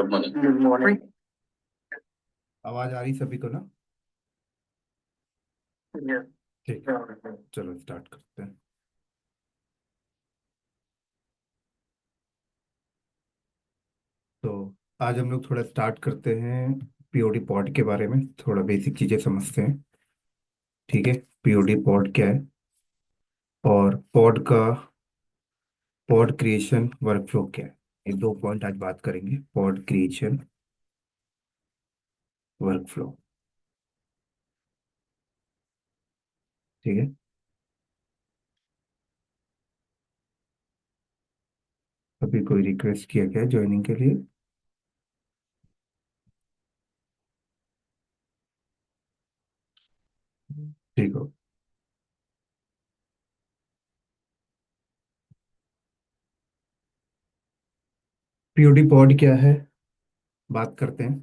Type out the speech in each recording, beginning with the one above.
Good morning. आवाज आ रही सभी को ना? यस। ठीक है, चलो स्टार्ट करते हैं। तो आज हम लोग थोड़ा स्टार्ट करते हैं पीओडी पॉड के बारे में, थोड़ा बेसिक चीजें समझते हैं। ठीक है, पीओडी पॉड क्या है और पॉड क्रिएशन वर्कफ्लो क्या है, ये दो पॉइंट आज बात करेंगे। Pod creation workflow. ठीक है, अभी कोई रिक्वेस्ट किया गया ज्वाइनिंग के लिए? ठीक हो। पीओडी पॉड क्या है बात करते हैं।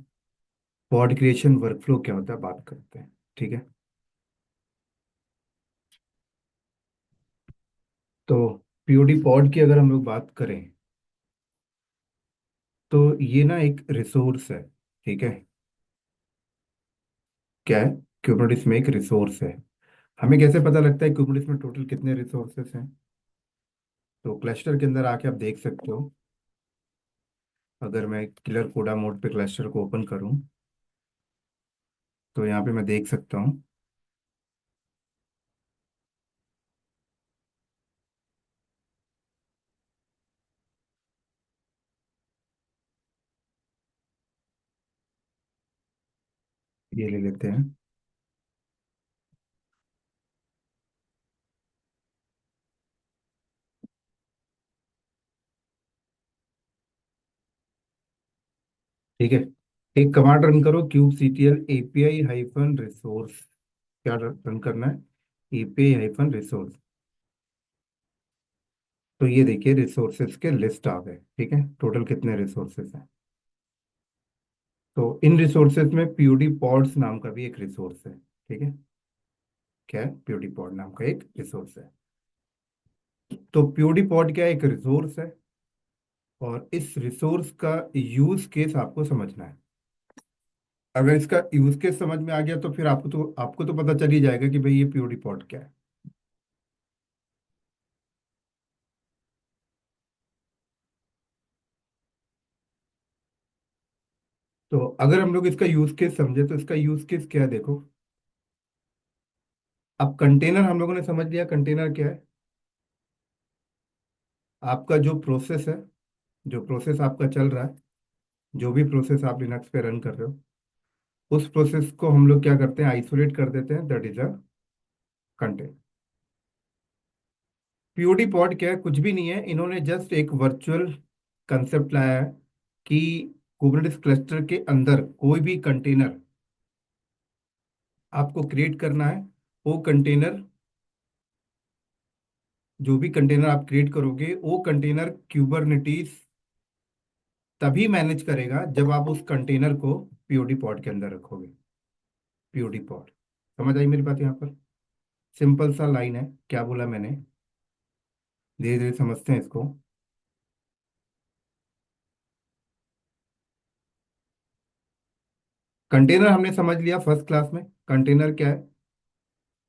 पॉड क्रिएशन वर्कफ्लो क्या होता है बात करते हैं। ठीक है, तो पीओडी पॉड की अगर हम लोग बात करें तो ये ना एक रिसोर्स है। ठीक है, क्या है? कुबरनेटिस में एक रिसोर्स है। हमें कैसे पता लगता है कुबरनेटिस में टोटल कितने रिसोर्सेस हैं? तो क्लस्टर के अंदर आके आप देख सकते हो। अगर मैं किलर कोडा मोड पे क्लस्टर को ओपन करूं तो यहाँ पे मैं देख सकता हूँ। ये ले लेते हैं। ठीक है, एक कमांड रन करो, kubectl एपीआई हाइफन रिसोर्स। क्या रन करना है? API hyphen resource. तो ये देखिए रिसोर्सेज के लिस्ट आ गए। ठीक है, टोटल कितने रिसोर्सेज हैं। तो इन रिसोर्सेज में पीओडी पॉड्स नाम का भी एक रिसोर्स है। ठीक है, क्या है? पीओडी पॉड नाम का एक रिसोर्स है। तो पीओडी पॉड क्या है? एक रिसोर्स है और इस रिसोर्स का यूज केस आपको समझना है। अगर इसका यूज केस समझ में आ गया तो फिर आपको तो पता चल ही जाएगा कि भाई ये पीओडी पॉड क्या है। तो अगर हम लोग इसका यूज केस समझे तो इसका यूज केस क्या है देखो। अब कंटेनर हम लोगों ने समझ लिया, कंटेनर क्या है? आपका जो प्रोसेस है, जो प्रोसेस आपका चल रहा है, जो भी प्रोसेस आप लिनक्स पे रन कर रहे हो, उस प्रोसेस को हम लोग क्या करते हैं? आइसोलेट कर देते हैं, that is a container. POD pod क्या है? कुछ भी नहीं है, इन्होंने जस्ट एक वर्चुअल कंसेप्ट लाया है कि कुबरनेटिस क्लस्टर के अंदर कोई भी कंटेनर आपको क्रिएट करना है। वो कंटेनर, जो भी कंटेनर आप क्रिएट करोगे, वो कंटेनर क्यूबरनेटिस तभी मैनेज करेगा जब आप उस कंटेनर को पीओडी पॉड के अंदर रखोगे। पीओडी पॉड, समझ आई मेरी बात यहाँ पर? सिंपल सा लाइन है, क्या बोला मैंने, धीरे धीरे समझते हैं इसको। कंटेनर हमने समझ लिया फर्स्ट क्लास में। कंटेनर क्या है?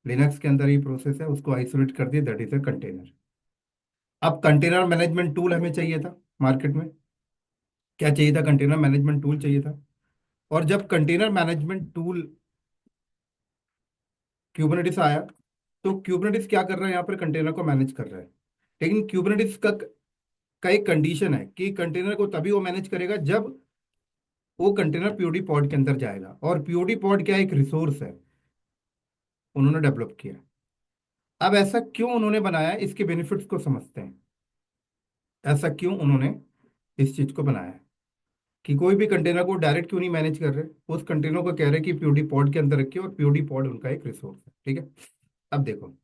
लिनक्स के अंदर ही प्रोसेस है, उसको आइसोलेट कर दिया, दैट इज अ कंटेनर। अब कंटेनर मैनेजमेंट टूल हमें चाहिए था मार्केट में। क्या चाहिए था? कंटेनर मैनेजमेंट टूल चाहिए था। और जब कंटेनर मैनेजमेंट टूल क्यूबरनेटिस आया तो क्यूबरनेटिस क्या कर रहा है? यहाँ पर कंटेनर को मैनेज कर रहा है। लेकिन क्यूबरनेटिस का एक कंडीशन है कि कंटेनर को तभी वो मैनेज करेगा जब वो कंटेनर पीओडी पॉड के अंदर जाएगा। और पीओडी पॉड क्या है? एक रिसोर्स है, उन्होंने डेवलप किया। अब ऐसा क्यों उन्होंने बनाया, इसके बेनिफिट्स को समझते हैं। ऐसा क्यों उन्होंने इस चीज को बनाया है कि कोई भी कंटेनर को डायरेक्ट क्यों नहीं मैनेज कर रहे, उस कंटेनर को कह रहे कि पीओडी पॉड के अंदर रखिए और पीओडी पॉड उनका एक रिसोर्स है। ठीक है, अब देखो,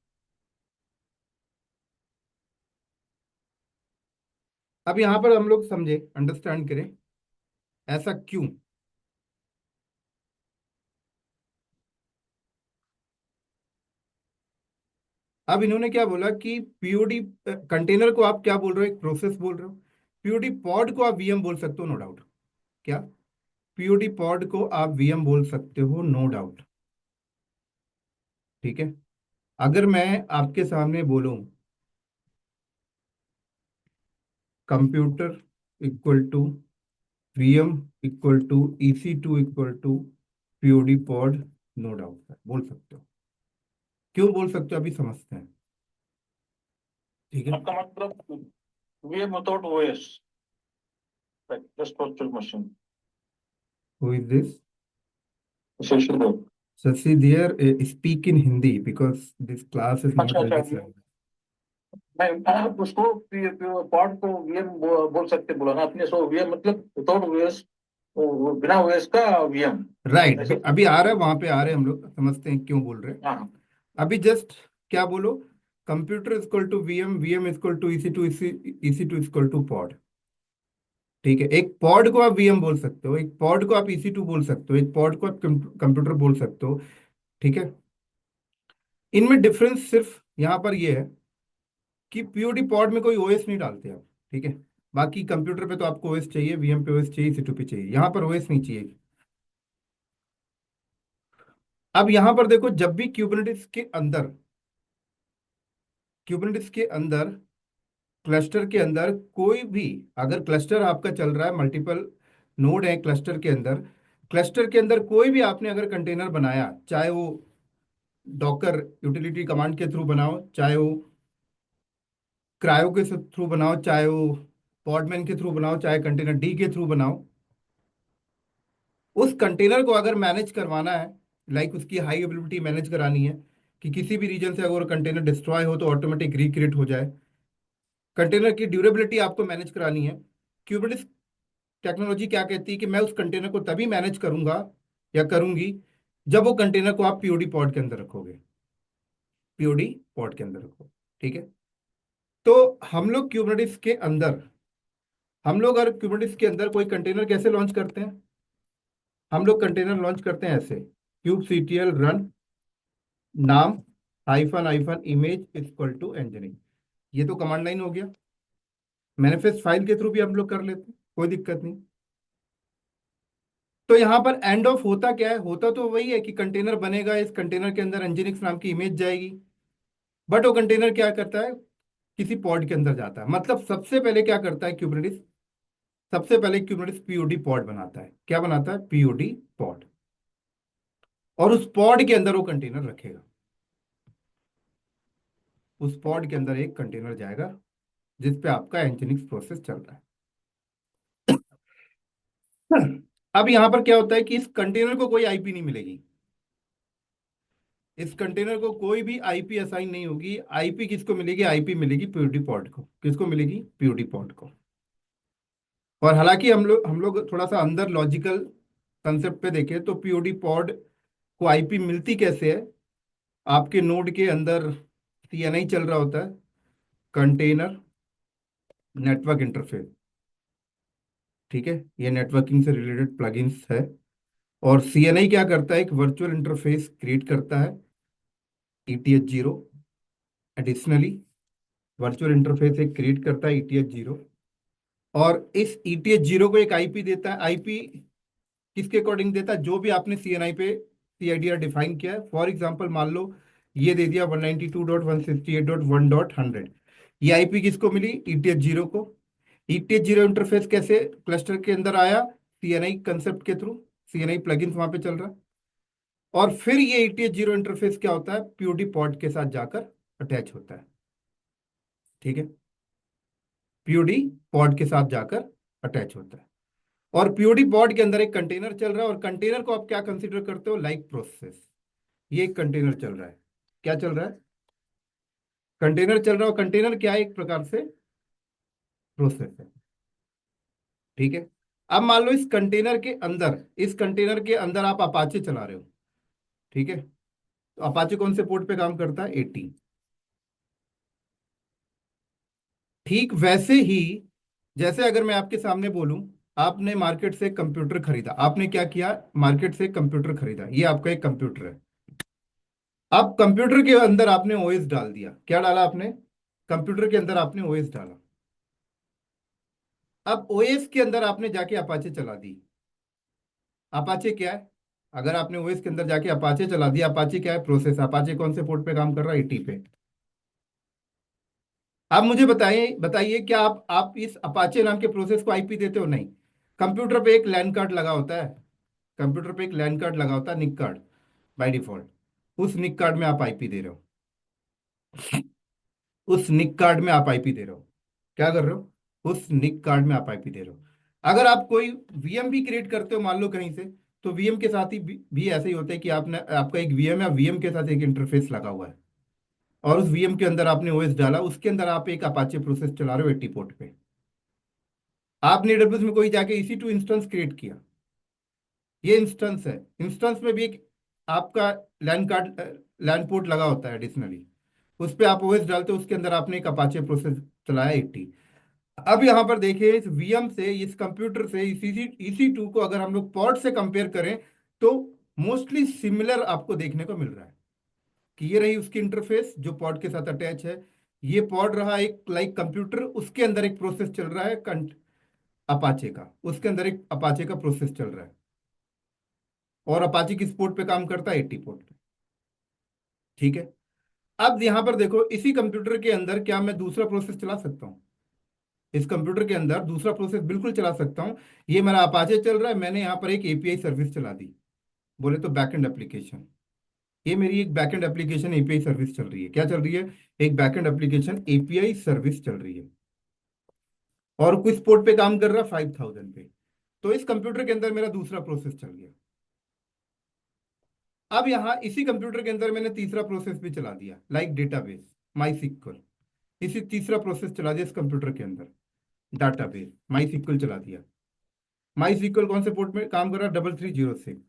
अब यहां पर हम लोग समझे, अंडरस्टैंड करें ऐसा क्यों। अब इन्होंने क्या बोला कि पीओडी कंटेनर को आप क्या बोल रहे हो? एक प्रोसेस बोल रहे हो। पीओडी पॉड को आप वीएम बोल सकते हो, नो डाउट। क्या? पीओडी पॉड को आप वीएम बोल सकते हो, नो डाउट। ठीक है। अगर मैं आपके सामने बोलूं computer equal to VM equal to EC2 equal to POD pod, no doubt बोल सकते हो। क्यों बोल सकते हो अभी समझते हैं। ठीक है। आपका मतलब VM without OS, like just virtual machine. Who is this? Shashi Dev. Shashi there, speak in Hindi because this class is not अच्छा इन अच्छा, दिस लैंग्वेज। मैं उसको पॉड को VM बोल सकते बोला ना आपने, सो VM मतलब विदाउट OS, बिना OS का VM। राइट, ऐसे। अभी आ रहा है, वहां पे आ रहे हैं, हम लोग समझते हैं क्यों बोल रहे हैं। हाँ। अभी जस्ट क्या बोलो, computer equal to VM, VM equal to EC2, EC2 equal to pod. ठीक है, एक पॉड को आप वीएम बोल सकते हो, एक पॉड को आप EC2 बोल सकते हो, एक पॉड को आप कंप्यूटर बोल सकते हो। ठीक है। इनमें डिफरेंस सिर्फ यहाँ पर ये है कि पीओडी पॉड में कोई ओएस नहीं डालते आप। ठीक है। बाकी कंप्यूटर पे तो आपको ओएस चाहिए, वीएम पे ओएस चाहिए, EC2 पे चाहिए, यहाँ पर ओएस नहीं चाहिए। अब यहाँ पर देखो, जब भी क्यूबरनेटिस के अंदर क्लस्टर के अंदर कोई भी, अगर क्लस्टर आपका चल रहा है, मल्टीपल नोड है क्लस्टर के अंदर कोई भी आपने अगर कंटेनर बनाया, चाहे वो डॉकर यूटिलिटी कमांड के थ्रू बनाओ, चाहे वो क्रायो के थ्रू बनाओ, चाहे वो पॉडमैन के थ्रू बनाओ, चाहे कंटेनर डी के थ्रू बनाओ, उस कंटेनर को अगर मैनेज करवाना है, लाइक उसकी हाई अवेलेबिलिटी मैनेज करानी है, कि किसी भी रीजन से अगर कंटेनर डिस्ट्रॉय हो तो ऑटोमेटिक रिक्रिएट हो जाए, कंटेनर की ड्यूरेबिलिटी आपको मैनेज करानी है। क्यूबरनेटिस टेक्नोलॉजी क्या कहती है कि मैं उस कंटेनर को तभी मैनेज करूंगा या करूंगी जब वो कंटेनर को आप पीओडी पॉड के अंदर रखोगे, पीओडी पॉड के अंदर रखो। ठीक है। तो हम लोग क्यूबरनेटिस के अंदर, हम लोग अगर क्यूबरनेटिस के अंदर कोई कंटेनर कैसे लॉन्च करते हैं, हम लोग कंटेनर लॉन्च करते हैं ऐसे, kubectl रन नाम hyphen hyphen image equal to engineering. ये तो कमांड लाइन हो गया। मैनिफेस्ट फाइल के थ्रू भी हम लोग कर लेते हैं, कोई दिक्कत नहीं। तो यहाँ पर एंड ऑफ होता क्या है, होता तो वही है कि कंटेनर बनेगा, इस कंटेनर के अंदर nginx नाम की इमेज जाएगी, बट वो कंटेनर क्या करता है, किसी पॉड के अंदर जाता है। मतलब सबसे पहले क्या करता है क्यूबरनेटिस, सबसे पहले क्यूबरनेटिस पीओडी पॉड बनाता है। क्या बनाता है? POD pod. और उस पॉड के अंदर वो कंटेनर रखेगा, उस पॉड के अंदर एक कंटेनर जाएगा जिस पे आपका nginx प्रोसेस चल रहा है। अब यहां पर क्या होता है कि इस कंटेनर को कोई आईपी नहीं मिलेगी, इस कंटेनर को कोई भी आईपी असाइन नहीं होगी। आईपी किसको मिलेगी? आईपी मिलेगी पीओडी पॉड को। किसको मिलेगी? पीओडी पॉड को। और हालांकि हम लोग थोड़ा सा अंदर लॉजिकल कंसेप्ट पे देखें तो पीओडी पॉड को आईपी मिलती कैसे है? आपके नोड के अंदर सीएनआई चल रहा होता है, कंटेनर नेटवर्क इंटरफेस। ठीक है, ये नेटवर्किंग से रिलेटेड प्लगइन्स है। और सीएनआई क्या करता है? एक वर्चुअल इंटरफेस क्रिएट करता है, ETH 0। एडिशनली वर्चुअल इंटरफेस एक क्रिएट करता है, ETH 0। और इस ETH 0 को एक आईपी देता है। आईपी किसके अकॉर्डिंग देता है? जो भी आपने सीएनआई पे CIDR डिफाइन किया है। फॉर एग्जांपल मान लो ये दे दिया 192.168.1.100। ये आईपी किसको मिली? ETH 0 को। ETH 0 इंटरफेस कैसे क्लस्टर के अंदर आया? सीएनआई कंसेप्ट के थ्रू, सीएनआई प्लगइन्स वहां पे चल रहा है। और फिर ये ETH 0 इंटरफेस क्या होता है? पीओडी पॉड के साथ जाकर अटैच होता है। ठीक है, पीओडी पॉड के साथ जाकर अटैच होता है। और पीओडी पॉड के अंदर एक कंटेनर चल रहा है, और कंटेनर को आप क्या कंसीडर करते हो? Like process. ये एक कंटेनर चल रहा है। क्या चल रहा है? कंटेनर चल रहा है। और कंटेनर क्या है? एक प्रकार से प्रोसेस है। ठीक है। अब मान लो इस कंटेनर के अंदर आप अपाचे चला रहे हो। ठीक है, तो अपाचे कौन से पोर्ट पे काम करता है? 80। ठीक वैसे ही, जैसे अगर मैं आपके सामने बोलूं, आपने मार्केट से कंप्यूटर खरीदा, आपने क्या किया? मार्केट से कंप्यूटर खरीदा, ये आपका एक कंप्यूटर है। अब कंप्यूटर के अंदर आपने ओएस डाल दिया। क्या डाला आपने? कंप्यूटर के अंदर आपने ओएस डाला। अब ओएस के अंदर आपने जाके अपाचे चला दी। अपाचे क्या है? अगर आपने ओएस के अंदर जाके अपाचे चला दिया, अपाचे क्या है? प्रोसेस। अपाचे कौन से पोर्ट पे काम कर रहा है? 80 पे। आप मुझे बताइए बताइए, क्या आप इस अपाचे नाम के प्रोसेस को आईपी देते हो? नहीं। कंप्यूटर पे एक लैन कार्ड लगा होता है, कंप्यूटर पे एक लैन कार्ड लगा होता है, निक कार्ड, बाय डिफॉल्ट। उस निक कार्ड में आप आईपी दे रहे हो, उस निक कार्ड में आप आईपी दे रहे हो। क्या कर रहे हो? उस निक कार्ड में आप आईपी दे रहे हो। अगर आप कोई वीएम भी क्रिएट करते हो मान लो कहीं से, तो वीएम के साथ ही भी ऐसे ही होता है कि आपने आपका एक वीएम है, वीएम के साथ एक इंटरफेस लगा हुआ है, और उस वीएम के अंदर आपने ओएस डाला, उसके अंदर आप एक अपाचे प्रोसेस चला रहे हो 80 पोर्ट पे। आपने एडब्ल्यूएस में कोई जाके EC2 इंस्टेंस क्रिएट किया, ये इंस्टेंस है। इंस्टेंस में भी एक आपका लैन कार्ड, लैन पोर्ट लगा होता है एडिशनली, उस पे आप ओएस डालते हो, उसके अंदर आपने एक अपाचे प्रोसेस चलाया 80। अब यहाँ पर देखिए, इस वीएम से, इस कंप्यूटर से, इस EC2 को अगर हम लोग पॉड से कंपेयर करें, तो मोस्टली सिमिलर आपको देखने को मिल रहा है कि ये रही उसकी इंटरफेस जो पॉड के साथ अटैच है। ये पॉड रहा एक लाइक कंप्यूटर, उसके अंदर एक प्रोसेस चल रहा है अपाचे का, उसके अंदर एक अपाचे का प्रोसेस चल रहा है। और अपाचे किस पोर्ट पे काम करता है? 80 पोर्ट पे। ठीक है। अब यहां पर देखो, इसी कंप्यूटर के अंदर क्या मैं दूसरा प्रोसेस चला सकता हूँ? इस कंप्यूटर के अंदर दूसरा प्रोसेस बिल्कुल चला सकता हूँ। ये मेरा अपाचे चल रहा है, मैंने यहाँ पर एक एपीआई सर्विस चला दी, बोले तो बैकएंड एप्लीकेशन। ये मेरी एक बैकएंड एप्लीकेशन एपीआई सर्विस चल रही है। क्या चल रही है? एक बैकएंड एप्लीकेशन एपीआई सर्विस चल रही है। और किस पोर्ट पे काम कर रहा है? 5000 पे। तो इस कंप्यूटर के अंदर मेरा दूसरा प्रोसेस चल गया। अब यहाँ इसी कंप्यूटर के अंदर मैंने तीसरा प्रोसेस भी चला दिया, लाइक डेटाबेस, माई सिक्वल। इसी तीसरा प्रोसेस चला दिया इस कंप्यूटर के अंदर, डाटाबेस माई सिक्वल चला दिया। माई सिक्वल कौन से पोर्ट में काम कर रहा है? 3306,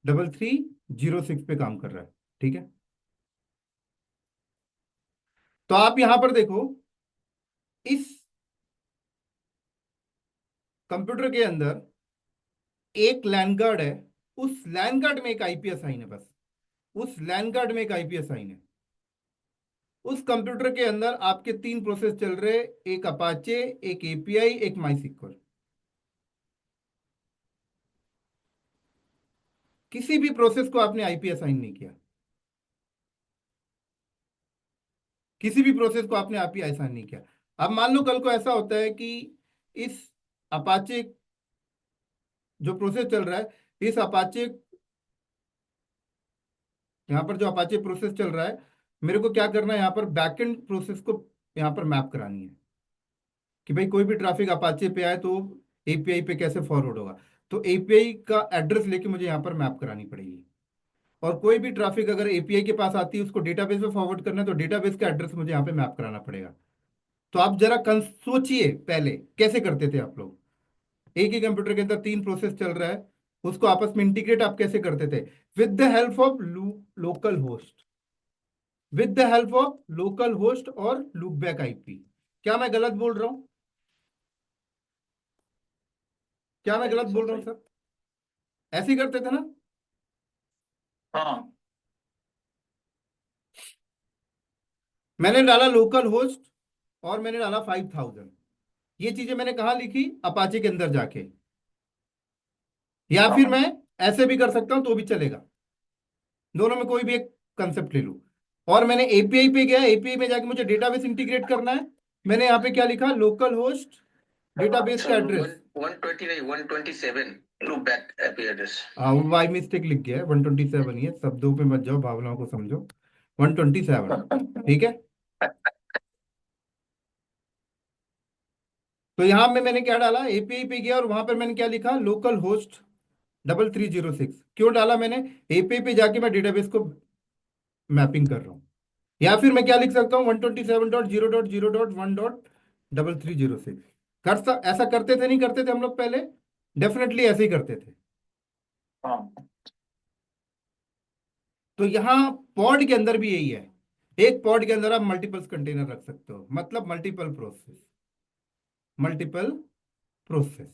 3306 पे काम कर रहा है। ठीक है। तो आप यहां पर देखो, इस कंप्यूटर के अंदर एक लैन गार्ड है, उस लैन गार्ड में एक आईपी असाइन है, बस उस लैन गार्ड में एक आईपी असाइन है। उस कंप्यूटर के अंदर आपके तीन प्रोसेस चल रहे, एक अपाचे, एक एपीआई, एक माई सिक्वल। किसी भी प्रोसेस को आपने आईपी असाइन नहीं किया, किसी भी प्रोसेस को आपने आईपी असाइन नहीं किया। अब मान लो कल को ऐसा होता है कि इस अपाचे जो प्रोसेस चल रहा है, इस अपाचे, यहाँ पर जो अपाचे प्रोसेस चल रहा है, मेरे को क्या करना है? यहाँ पर बैकएंड प्रोसेस को यहाँ पर मैप करानी है कि भाई कोई भी ट्रैफिक अपाचे पे आए तो एपीआई पे कैसे फॉरवर्ड होगा। तो एपीआई का एड्रेस लेके मुझे यहाँ पर मैप करानी पड़ेगी। और कोई भी ट्रैफिक अगर एपीआई के पास आती है, उसको डेटाबेस में फॉरवर्ड करना है, तो डेटाबेस का एड्रेस मुझे यहाँ पे मैप कराना पड़ेगा। तो आप जरा सोचिए पहले कैसे करते थे आप लोग। एक ही कंप्यूटर के अंदर तीन प्रोसेस चल रहा है, उसको आपस में इंटीग्रेट आप कैसे करते थे? With the help of local host, with the help of local host और लूप बैक आईपी। क्या मैं गलत बोल रहा हूं? क्या मैं गलत बोल रहा हूं सर? ऐसे ही करते थे ना? हाँ मैंने डाला लोकल होस्ट और मैंने डाला 5000। ये चीजें मैंने कहा लिखी? अपाचे के अंदर जाके। या फिर हाँ मैं ऐसे भी कर सकता हूं तो भी चलेगा, दोनों में कोई भी एक कंसेप्ट ले लूं। और मैंने एपीआई पे गया, एपीआई में जाके मुझे डेटाबेस इंटीग्रेट करना है। मैंने यहाँ पे क्या लिखा? लोकल होस्ट डेटाबेस का सर एड्रेस। 120 नहीं 127 लूप बैक एपी एड्रेस। हाँ, बाई मिस्टेक लिख गया है, 127 ही है, शब्दों पे मत जाओ, भावनाओं को समझो। 127। ठीक है। तो यहाँ में मैंने क्या डाला? एपीआई पे गया और वहां पर मैंने क्या लिखा? Local host 3306। क्यों डाला मैंने? एपीआई पे जाके मैं डेटाबेस को मैपिंग कर रहा हूँ। या फिर मैं क्या लिख सकता हूँ? 127.0.0.1.3306। ऐसा करते थे नहीं करते थे हम लोग पहले? डेफिनेटली ऐसे ही करते थे। हाँ तो यहाँ पॉड के अंदर भी यही है। एक पॉड के अंदर आप मल्टीपल कंटेनर रख सकते हो, मतलब मल्टीपल प्रोसेस, मल्टीपल प्रोसेस।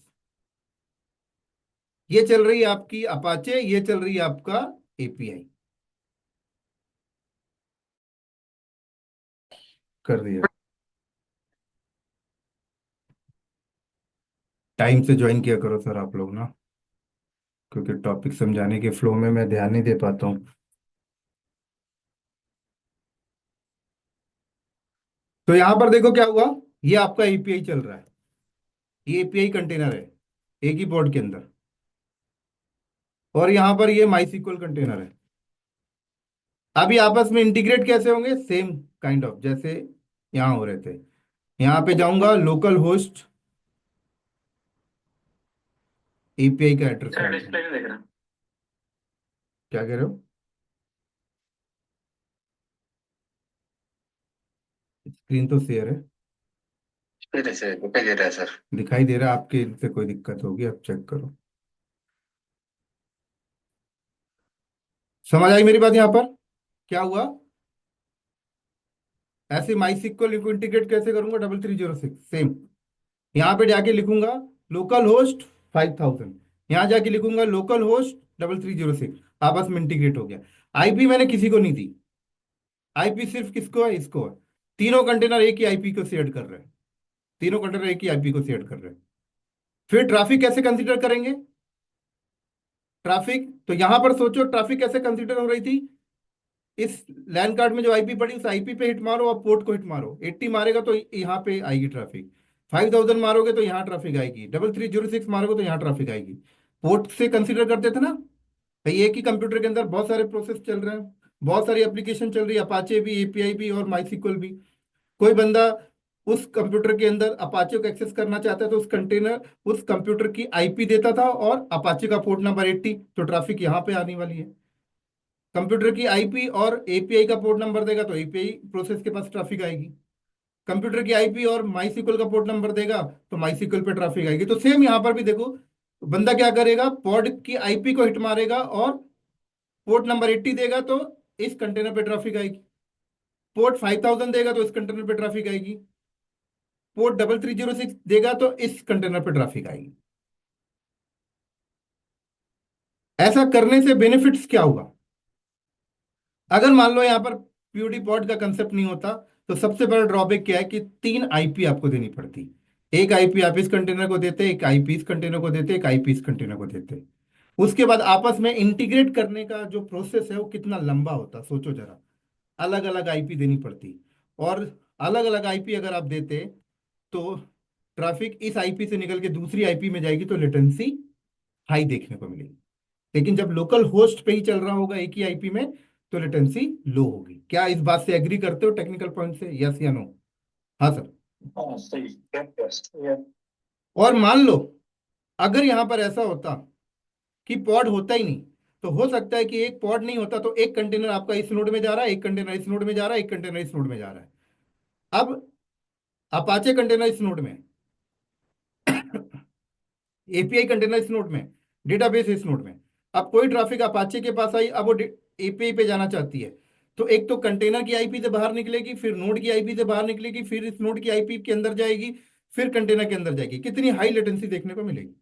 ये चल रही है आपकी अपाचे, ये चल रही है आपका एपीआई। कर दिया। टाइम से ज्वाइन किया करो सर आप लोग ना। क्योंकि टॉपिक समझाने के फ्लो में मैं ध्यान नहीं दे पाता हूँ। तो यहाँ पर देखो क्या हुआ, ये आपका एपीआई चल रहा है, ये एपीआई कंटेनर है एक ही पोर्ट के अंदर, और यहाँ पर ये माई SQL कंटेनर है। अभी आपस में इंटीग्रेट कैसे होंगे, सेम काइंड ऑफ जैसे यहाँ हो रहे थे। यहाँ पे जाऊंगा, लोकल होस्ट एपीआई का एड्रेस डाल दूंगा। डिस्प्ले नहीं देख रहा। क्या कह रहे हो? स्क्रीन तो शेयर है, फिर से दिखाई दे रहा है सर। दिखाई दे रहा है। आपके से कोई दिक्कत होगी, आप चेक करो। समझ आई मेरी बात? यहाँ पर क्या हुआ, ऐसे माई SQL को इंटीग्रेट कैसे करूंगा, 3306 सेम। यहाँ पे जाके लिखूंगा लोकल होस्ट 5000, यहाँ जाके लिखूंगा लोकल होस्ट 3306, आपस में इंटीग्रेट हो गया। आईपी मैंने किसी को नहीं दी, आईपी सिर्फ किसको है, इसको है। तीनों कंटेनर एक ही आईपी को शेयर कर रहे हैं, तीनों कंटेनर एक ही आईपी को शेयर कर रहे हैं। फिर ट्रैफिक कैसे कंसीडर करेंगे, ट्रैफिक तो यहां पर सोचो ट्रैफिक कैसे कंसीडर हो रही थी। इस लैन कार्ड में जो आईपी पड़ी उस आईपी पे हिट मारो और पोर्ट को हिट मारो, 80 मारेगा तो यहाँ पे आएगी ट्रैफिक, 5000 मारोगे तो यहाँ ट्रैफिक आएगी, 3306 मारोगे तो यहाँ ट्रैफिक आएगी। पोर्ट से कंसीडर करते थे ना भाई, एक ही कंप्यूटर के अंदर बहुत सारे प्रोसेस चल रहे हैं, बहुत सारी एप्लीकेशन चल रही है, अपाचे भी, एपीआई भी और माई SQL भी। कोई बंदा उस कंप्यूटर के अंदर अपाचे को एक्सेस करना चाहता है तो उस कंटेनर उस कंप्यूटर की आईपी देता था और अपाचे का पोर्ट नंबर 80, तो ट्रैफिक यहाँ पे आने वाली है। कंप्यूटर की आईपी और एपीआई का पोर्ट नंबर देगा तो एपीआई प्रोसेस के पास ट्रैफिक आएगी। कंप्यूटर की आईपी और माई SQL का पोर्ट नंबर देगा तो माई SQL पे ट्रैफिक आएगी। तो सेम यहाँ पर भी देखो, बंदा क्या करेगा, पॉड की आईपी को हिट मारेगा और पोर्ट नंबर 80 देगा तो इस कंटेनर पे ट्रैफिक आएगी। पोर्ट 5000 देगा तो इस कंटेनर पे ट्रैफिक आएगी। पोर्ट 3306 देगा तो इस कंटेनर पे ट्रैफिक आएगी। ऐसा करने से बेनिफिट्स क्या होगा, अगर मान लो यहाँ पर पीओडी पॉड का कंसेप्ट नहीं होता तो सबसे बड़ा ड्रॉबैक क्या है कि 3 आईपी आपको देनी पड़ती। एक आईपी आप इस कंटेनर को देते, एक आईपी इस कंटेनर को देते, एक आईपी इस कंटेनर को देते। उसके बाद आपस में इंटीग्रेट करने का जो प्रोसेस है वो कितना लंबा होता, सोचो जरा। अलग अलग आईपी देनी पड़ती, और अलग अलग आईपी अगर आप देते तो ट्रैफिक इस आईपी से निकल के दूसरी आईपी में जाएगी तो लेटेंसी हाई देखने को मिलेगी। लेकिन जब लोकल होस्ट पे ही चल रहा होगा एक ही आईपी में तो लेटेंसी लो होगी। क्या इस बात से एग्री करते हो टेक्निकल पॉइंट से, यस या नो? हाँ सर। हाँ सही। Yes yes. और मान लो अगर यहां पर ऐसा होता कि पॉड होता ही नहीं, तो हो सकता है कि एक पॉड नहीं होता तो एक कंटेनर आपका इस नोड में जा रहा है, एक कंटेनर इस नोड में जा रहा है, एक कंटेनर इस नोड में जा रहा है। अब अपाचे कंटेनर इस नोड में, एपीआई कंटेनर इस नोड में, डेटाबेस इस नोड में। अब कोई ट्रैफिक अपाचे के पास आई, अब वो एपीआई पे जाना चाहती है, तो एक तो कंटेनर की आईपी से बाहर निकलेगी, फिर नोड की आईपी से बाहर निकलेगी, फिर इस नोड की आईपी के अंदर जाएगी, फिर कंटेनर के अंदर जाएगी। कितनी हाई लेटेंसी देखने को मिलेगी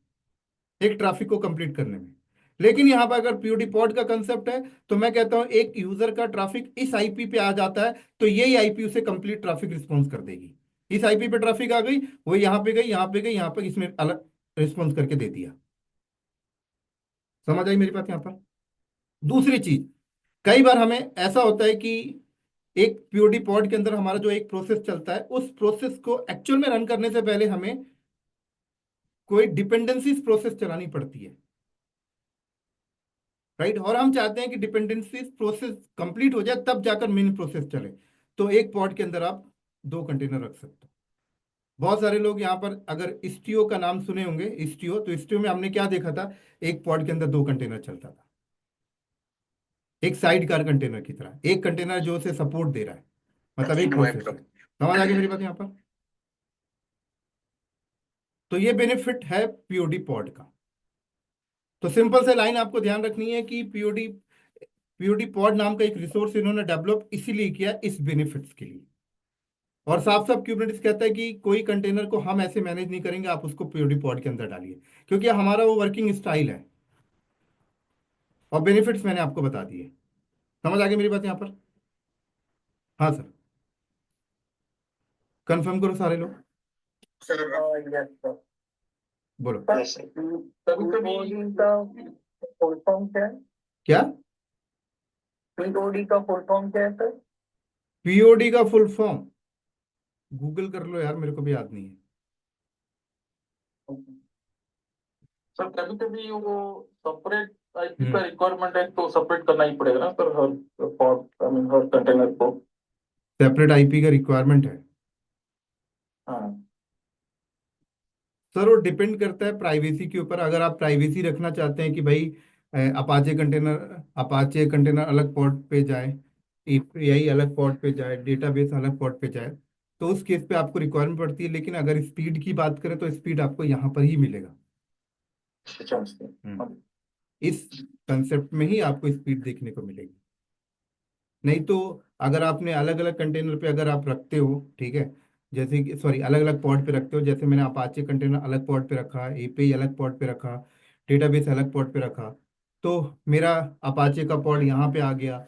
एक ट्रैफिक को कंप्लीट करने में। लेकिन यहाँ पर अगर पीओडी पॉड का कंसेप्ट है तो मैं कहता हूँ एक यूजर का ट्रैफिक इस आईपी पे आ जाता है तो यही आईपी उसे कंप्लीट ट्रैफिक रिस्पॉन्स कर देगी। इस आईपी पे ट्रैफिक आ गई, वो यहाँ पे गई, यहाँ पे गई, यहाँ पे, इसमें अलग रिस्पॉन्स करके दे दिया। समझ आई मेरी बात यहाँ पर? दूसरी चीज, कई बार हमें ऐसा होता है कि एक पीओडी पॉड के अंदर हमारा जो एक प्रोसेस चलता है उस प्रोसेस को एक्चुअल में रन करने से पहले हमें कोई डिपेंडेंसीज प्रोसेस चलानी पड़ती है, राइट? और हम चाहते हैं कि डिपेंडेंसीज प्रोसेस कंप्लीट हो जाए तब जाकर मेन प्रोसेस चले। तो एक पॉड के अंदर आप 2 कंटेनर रख सकते हो। बहुत सारे लोग यहाँ पर अगर इस्टियो का नाम सुने होंगे, इस्टियो, तो इस्टियो में हमने क्या देखा था, एक पॉड के अंदर 2 कंटेनर चलता था, एक साइड कार कंटेनर की तरह, एक कंटेनर जो उसे सपोर्ट दे रहा है, मतलब एक प्रोसेस है। समझ आ गई मेरी बात यहाँ पर? तो ये बेनिफिट है पीओडी पॉड का। तो सिंपल से लाइन आपको ध्यान रखनी है कि पीओडी पीओडी पॉड नाम का एक रिसोर्स इन्होंने डेवलप इसीलिए किया, इस बेनिफिट्स के लिए। और साफ साफ क्यूबरनेटिस कहता है कि कोई कंटेनर को हम ऐसे मैनेज नहीं करेंगे, आप उसको पीओडी पॉड के अंदर डालिए, क्योंकि हमारा वो वर्किंग स्टाइल है। और बेनिफिट्स मैंने आपको बता दिए। समझ आ गई मेरी बात यहाँ पर? हाँ सर, कंफर्म करो सारे लोग, सर यस सर। बोलो। कभी कभी फुल फॉर्म क्या है? क्या? पीओडी का फुल फॉर्म क्या है सर? पीओडी का फुल फॉर्म गूगल कर लो यार, मेरे को भी याद नहीं है। सर कभी कभी वो सेपरेट आईपी का हम्म। रिक्वायरमेंट है तो सेपरेट करना ही पड़ेगा ना sir, her pod, I mean her container को। सेपरेट आईपी का रिक्वायरमेंट है? हाँ। सर वो डिपेंड करता है प्राइवेसी के ऊपर। अगर आप प्राइवेसी रखना चाहते हैं कि भाई अपाचे कंटेनर अलग पॉड पे जाए, एपीआई अलग पॉड पे जाए, डेटाबेस अलग पॉड पे जाए, तो उस केस पे आपको रिक्वायरमेंट पड़ती है। लेकिन अगर स्पीड की बात करें तो स्पीड आपको यहाँ पर ही मिलेगा। चांस है। हम्म। हाँ। इस कंसेप्ट में ही आपको स्पीड देखने को मिलेगी। नहीं तो अगर आपने अलग अलग कंटेनर पे अगर आप रखते हो, ठीक है, जैसे कि सॉरी अलग अलग पॉड पे रखते हो, जैसे मैंने अपाचे कंटेनर अलग पॉड पे रखा, एपीआई अलग पॉड पे रखा, डेटाबेस अलग पॉड पे रखा, तो मेरा अपाचे का पॉड यहाँ पे आ गया,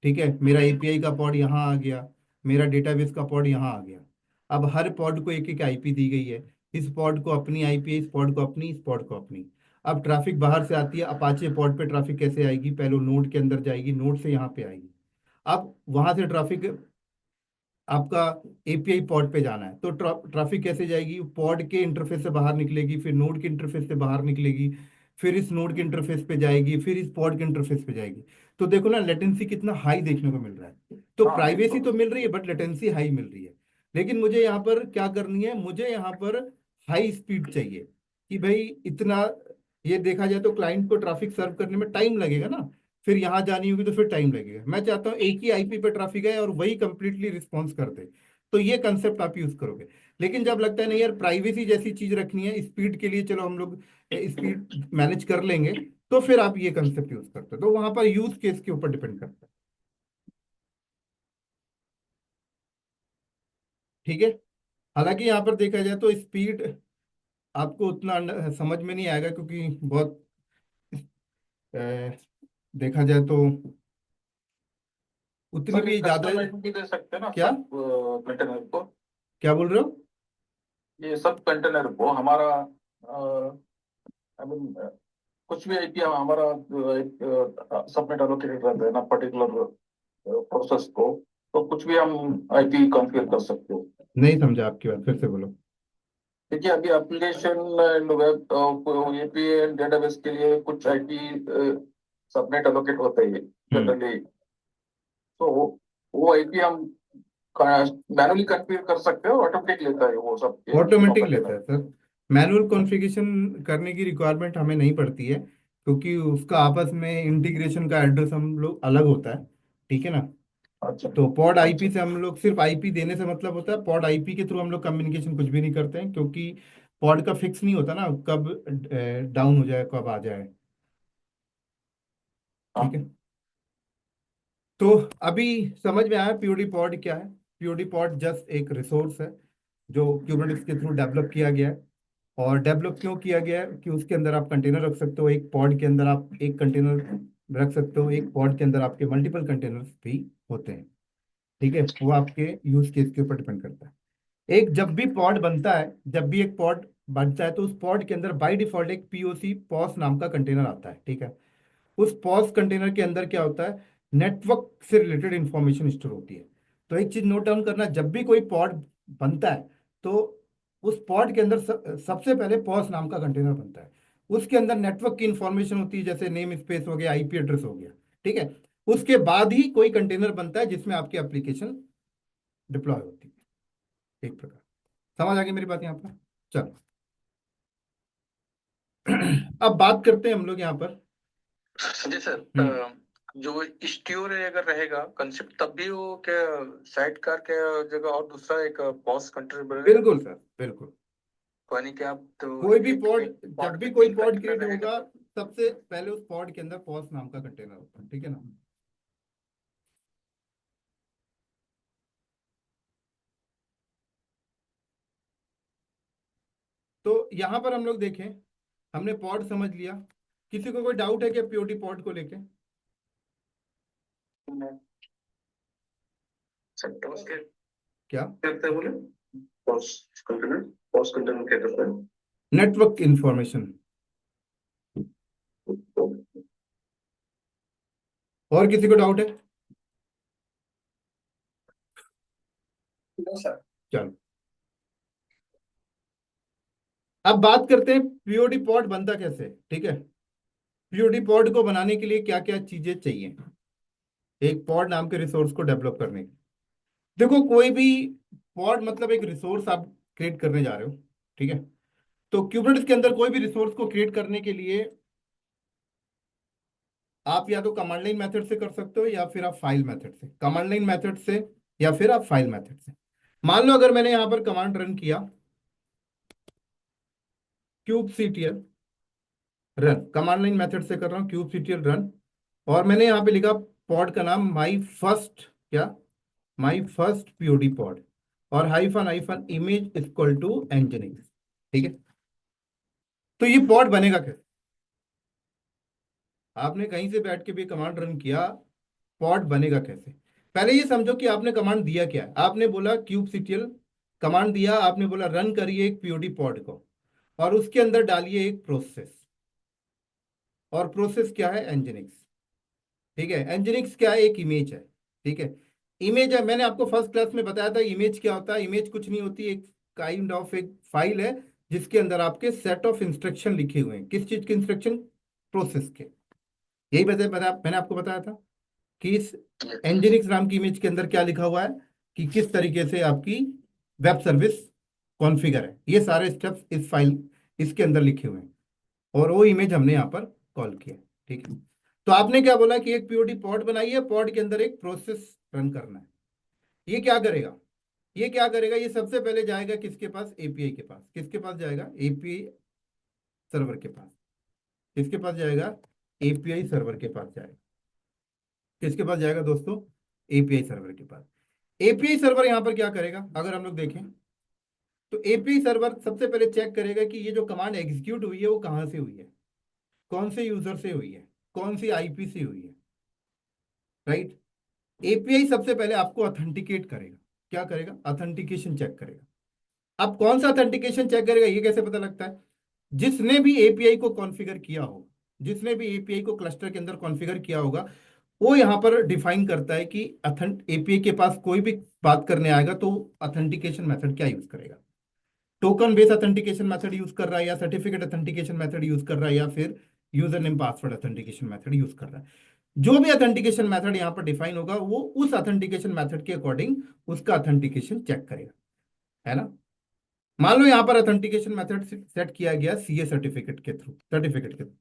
ठीक है, मेरा एपीआई का पॉड यहाँ आ गया, मेरा डेटाबेस का पॉड यहाँ आ गया। अब हर पॉड को एक एक आईपी दी गई है। इस पॉड को अपनी आईपी है, इस पॉड को अपनी, इस पॉड को अपनी। अब ट्रैफिक बाहर से आती है, अपाचे पॉड पे ट्रैफिक कैसे आएगी? पहले नोड के अंदर जाएगी, नोड से यहाँ पे आएगी। अब वहां से ट्रैफिक आपका एपीआई पॉड पे जाना है, तो ट्रैफिक कैसे जाएगी? पॉड के इंटरफेस से बाहर निकलेगी, फिर नोड के इंटरफेस से बाहर निकलेगी, फिर इस नोड के इंटरफेस पे जाएगी, फिर इस पॉड के इंटरफेस पे जाएगी। तो देखो ना, लेटेंसी कितना हाई देखने को मिल रहा है। तो हाँ प्राइवेसी बिल्कुल। तो मिल रही है बट लेटेंसी हाई मिल रही है। लेकिन मुझे यहाँ पर क्या करनी है? मुझे यहाँ पर हाई स्पीड चाहिए कि भाई इतना, ये देखा जाए तो क्लाइंट को ट्रैफिक सर्व करने में टाइम लगेगा ना, फिर यहाँ जानी होगी तो फिर टाइम लगेगा। मैं चाहता हूँ एक ही आईपी पे ट्रैफिक है और वही कंप्लीटली रिस्पॉन्स कर दे। तो ये कंसेप्ट आप यूज करोगे। लेकिन जब लगता है नहीं यार, प्राइवेसी जैसी चीज रखनी है, स्पीड के लिए चलो हम लोग स्पीड मैनेज कर लेंगे, तो फिर आप ये कंसेप्ट यूज करते हो। तो वहां पर यूज केस के ऊपर डिपेंड करता है। ठीक है। हालांकि यहाँ पर देखा जाए तो स्पीड आपको उतना समझ में नहीं आएगा, क्योंकि बहुत अ, देखा जाए तो उतनी सर ये भी ज्यादा। कस्टमाइज भी दे सकते हैं ना क्या? सब कंटेनर को? क्या बोल रहे हो? ये सब कंटेनर को हमारा, आई मीन, कुछ भी आईपी हमारा एक सबनेट एलोकेटेड रहता है ना पर्टिकुलर प्रोसेस को, तो कुछ भी हम आईपी कॉन्फ़िगर कर सकते हो। नहीं समझा आपकी बात, फिर से बोलो। देखिए अभी application and web API and database के लिए कुछ आईपी सबनेट एलोकेट होता है हम्म। जनरली। तो वो आईपी हम मैनुअली कॉन्फ़िगर कर सकते हो, ऑटोमेटिक लेता है वो सब के तीनों ऑटोमेटिक लेता कंटेनर। है सर। मैनुअल कॉन्फ़िगरेशन करने की रिक्वायरमेंट हमें नहीं पड़ती है, क्योंकि उसका आपस में इंटीग्रेशन का एड्रेस हम लोग अलग होता है। ठीक है ना। अच्छा। तो पॉड अच्छा। आईपी से हम लोग सिर्फ आईपी देने से मतलब होता है, पॉड आईपी के थ्रू हम लोग कम्युनिकेशन कुछ भी नहीं करते हैं, क्योंकि पॉड का फिक्स नहीं होता ना कब डाउन हो जाए कब आ जाए। ठीक हाँ। है। तो अभी समझ में आया पीओडी पॉड क्या है। पीओडी पॉड जस्ट एक रिसोर्स है जो क्यूबरनेटिस के थ्रू डेवलप किया गया है। और डेवलप क्यों किया गया है? कि उसके अंदर आप कंटेनर रख सकते हो, एक पॉड के अंदर आप एक कंटेनर रख सकते हो, एक पॉड के अंदर आपके मल्टीपल कंटेनर्स भी होते हैं। ठीक है, वो आपके यूज केस के ऊपर डिपेंड करता है। एक जब भी पॉड बनता है, जब भी एक पॉड बनता है, तो उस पॉड के अंदर बाय डिफॉल्ट एक पीओसी पॉस नाम का कंटेनर आता है। ठीक है। उस पॉज कंटेनर के अंदर क्या होता है? नेटवर्क से रिलेटेड इंफॉर्मेशन स्टोर होती है। तो एक चीज नोट डाउन करना, जब भी कोई पॉड बनता है, तो उस पॉड के अंदर सबसे पहले पॉज नाम का कंटेनर बनता है। उसके अंदर नेटवर्क की इंफॉर्मेशन होती है, जैसे नेम स्पेस हो गया, आईपी एड्रेस हो गया। ठीक है। उसके बाद ही कोई कंटेनर बनता है जिसमें आपकी एप्लीकेशन डिप्लॉय होती है। एक प्रकार समझ आ गई मेरी बात यहाँ पर। चलो अब बात करते हैं हम लोग यहाँ पर। संजय सर, हम्म। जो स्ट्योर अगर रहेगा कंसेप्ट, तब भी वो क्या साइड कार के जगह और दूसरा एक पॉज कंटेनर बनेगा? बिल्कुल सर, बिल्कुल। यानी कि आप तो कोई भी एक पॉड, एक जब पॉड पे भी कोई तीन पॉड कंटेनर क्रिएट रहेगा होगा, तो? सबसे पहले उस पॉड के अंदर पॉज नाम का कंटेनर होता है। ठीक है ना। तो यहाँ पर हम लोग देखें, हमने पॉड समझ लिया। किसी को कोई डाउट है क्या पीओटी पॉड को लेके? पॉज के क्या? कहते हैं बोले? पॉज कंटेनर, पॉज कंटेनर क्या करता है? Network information. और किसी को डाउट है? No sir. चलो, अब बात करते हैं पीओडी पॉड बनता कैसे है, ठीक है। पीओडी पॉड को बनाने के लिए क्या क्या चीजें चाहिए एक पॉड नाम के रिसोर्स को डेवलप करने के लिए। देखो, कोई भी पॉड मतलब एक रिसोर्स आप क्रिएट करने जा रहे हो, ठीक है। तो क्यूबरनेटिस के अंदर कोई भी रिसोर्स को क्रिएट करने के लिए आप या तो कमांड लाइन मेथड से कर सकते हो या फिर आप फाइल मेथड से, कमांड लाइन मेथड से या फिर आप फाइल मेथड से। मान लो अगर मैंने यहां पर कमांड रन किया, क्यूबसीटीएल रन, कमांड लाइन मेथड से कर रहा हूँ, क्यूबसीटीएल रन, और मैंने यहां पे लिखा पॉड का नाम माई फर्स्ट, क्या, माई फर्स्ट पीओडी पॉड, और hyphen hyphen image equal to nginx, ठीक है। तो ये पॉड बनेगा कैसे? आपने कहीं से बैठ के भी कमांड रन किया, पॉड बनेगा कैसे? पहले ये समझो कि आपने कमांड दिया क्या है। आपने बोला क्यूबसीटीएल कमांड दिया, आपने बोला रन करिए एक पीओडी पॉड को, और उसके अंदर डालिए एक प्रोसेस, और प्रोसेस क्या है? एनजिनिक्स, ठीक है। एनजिनिक्स क्या है? एक इमेज है, ठीक है। इमेज है, मैंने आपको फर्स्ट क्लास में बताया था इमेज क्या होता है। इमेज कुछ नहीं होती, एक काइंड ऑफ एक फाइल है जिसके अंदर आपके सेट ऑफ इंस्ट्रक्शन लिखे हुए हैं। किस चीज के इंस्ट्रक्शन? प्रोसेस के। यही मैंने आपको बताया था कि इस एनजिनिक्स नाम की इमेज के अंदर क्या लिखा हुआ है, कि किस तरीके से आपकी वेब सर्विस कॉन्फ़िगर है। ये सारे स्टेप्स इस फाइल, इसके अंदर लिखे हुए हैं, और वो इमेज हमने यहाँ पर कॉल किया, ठीक है। तो आपने क्या बोला कि एक पीओडी पॉड बनाई है, पॉड के अंदर एक प्रोसेस रन करना है। ये क्या करेगा? ये क्या करेगा? ये सबसे पहले जाएगा किसके पास? एपीआई के पास। किसके पास जाएगा? एपीआई सर्वर के पास। किसके पास जाएगा? एपीआई सर्वर के पास जाएगा। किसके पास जाएगा दोस्तों? एपीआई सर्वर के पास। एपीआई सर्वर यहां पर क्या करेगा अगर हम लोग देखें, तो एपीआई सर्वर सबसे पहले चेक करेगा कि ये जो कमांड एग्जीक्यूट हुई है वो कहां से हुई है, कौन से यूजर से हुई है, कौन सी आईपी से हुई है, राइट। एपीआई सबसे पहले आपको ऑथेंटिकेट करेगा। क्या करेगा? ऑथेंटिकेशन चेक करेगा। अब कौन सा ऑथेंटिकेशन चेक करेगा, ये कैसे पता लगता है? जिसने भी एपीआई को कॉन्फ़िगर किया होगा, जिसने भी एपीआई को क्लस्टर के अंदर कॉन्फ़िगर किया होगा, वो यहां पर डिफाइन करता है कि एपीआई के पास कोई भी बात करने आएगा तो ऑथेंटिकेशन मेथड क्या यूज करेगा। Token based authentication method use कर रहा है, या सर्टिफिकेट ऑथेंटिकेशन मेथड यूज कर रहा है, या फिर user name password authentication method use कर रहा है। जो भी ऑथेंटिकेशन मेथड यहाँ पर डिफाइन होगा, वो उस ऑथेंटिकेशन मेथड के अकॉर्डिंग उसका ऑथेंटिकेशन चेक करेगा, है ना। मान लो यहाँ पर ऑथेंटिकेशन मेथड सेट किया गया सीए सर्टिफिकेट के थ्रू, सर्टिफिकेट के थ्रू,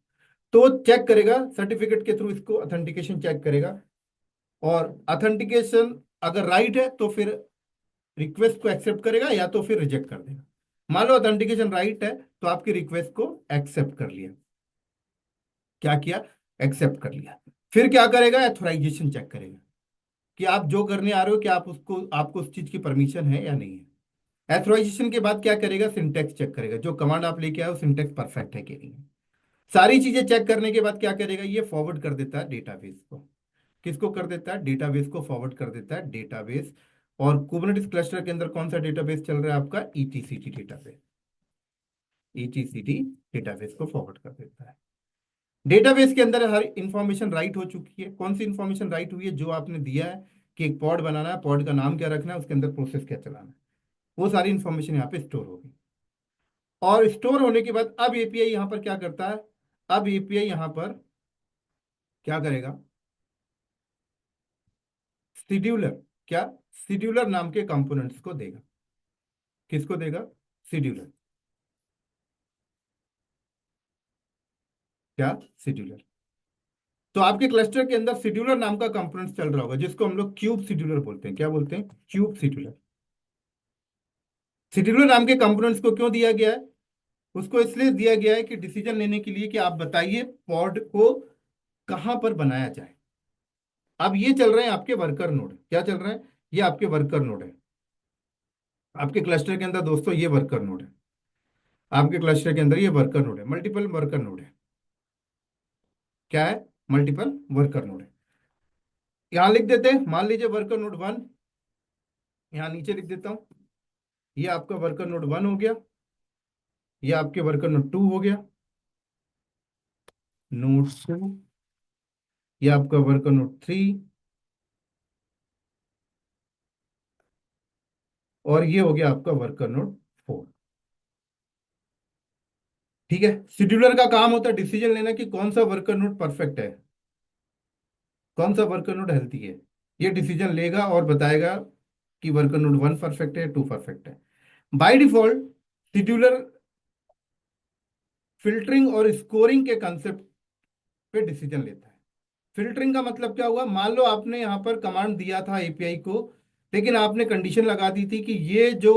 तो चेक करेगा सर्टिफिकेट के थ्रू, इसको ऑथेंटिकेशन चेक करेगा, और ऑथेंटिकेशन अगर राइट है तो फिर रिक्वेस्ट को एक्सेप्ट करेगा, या तो फिर रिजेक्ट कर देगा। मान लो ऑथेंटिकेशन राइट है तो आपकी रिक्वेस्ट को एक्सेप्ट कर लिया। क्या किया? एक्सेप्ट कर लिया। फिर क्या करेगा? एथोराइजेशन चेक करेगा कि आप जो करने आ रहे हो, क्या आप उसको, आपको उस चीज की परमिशन है या नहीं है। एथोराइजेशन के बाद क्या करेगा? सिंटेक्स चेक करेगा, जो कमांड आप लेके आए हो सिंटेक्स परफेक्ट है कि नहीं है। सारी चीजें चेक करने के बाद क्या करेगा? ये फॉरवर्ड कर देता है डेटाबेस को। किसको कर देता है? डेटाबेस को फॉरवर्ड कर देता है, डेटाबेस। और कुबरनेटिस क्लस्टर के अंदर कौन सा डेटाबेस चल रहा है आपका? ईटीसीटी डेटाबेस। ईटीसीटी डेटाबेस को फॉरवर्ड कर देता है। डेटाबेस के अंदर हर इंफॉर्मेशन राइट हो चुकी है। कौन सी इंफॉर्मेशन राइट हुई है? जो आपने दिया है कि एक पॉड बनाना है, पॉड का नाम क्या रखना है, उसके अंदर प्रोसेस क्या चलाना है, वो सारी इंफॉर्मेशन यहाँ पे स्टोर होगी। और स्टोर होने के बाद अब एपीआई यहाँ पर क्या करता है? अब एपीआई यहाँ पर क्या करेगा? शेड्यूलर, क्या, शेड्यूलर नाम के कंपोनेंट्स को देगा। किसको देगा? शेड्यूलर। क्या? शेड्यूलर। तो आपके क्लस्टर के अंदर शेड्यूलर नाम का कंपोनेंट चल रहा होगा, जिसको हम लोग क्यूब शेड्यूलर बोलते हैं। क्या बोलते हैं? Cube scheduler. शेड्यूलर नाम के कंपोनेंट्स को क्यों दिया गया है? उसको इसलिए दिया गया है कि डिसीजन लेने के लिए कि आप बताइए पॉड को कहां पर बनाया जाए। अब ये चल रहे हैं आपके वर्कर नोड। क्या चल रहा है? ये आपके वर्कर नोड है। आपके क्लस्टर के अंदर दोस्तों ये वर्कर नोड है। आपके क्लस्टर के अंदर ये वर्कर नोड है, मल्टीपल वर्कर नोड है। क्या है? मल्टीपल वर्कर नोड है। यहां लिख देते हैं, मान लीजिए वर्कर नोड 1, यहां नीचे लिख देता हूं। ये आपका वर्कर नोड 1 हो गया, ये आपके वर्कर नोड 2 हो गया, नोड 2, ये आपका वर्कर नोड 3, और ये हो गया आपका वर्कर नोड 4। ठीक है, शेड्यूलर का काम होता है डिसीजन लेना कि कौन सा वर्कर नोड परफेक्ट है, कौन सा वर्कर नोड हेल्थी है। ये डिसीजन लेगा और बताएगा कि वर्कर नोड 1 परफेक्ट है, 2 परफेक्ट है। बाय डिफॉल्ट शेड्यूलर फिल्टरिंग और स्कोरिंग के कंसेप्ट पे डिसीजन लेता है। फिल्टरिंग का मतलब क्या हुआ, मान लो आपने यहाँ पर कमांड दिया था एपीआई को, लेकिन आपने कंडीशन लगा दी थी कि ये जो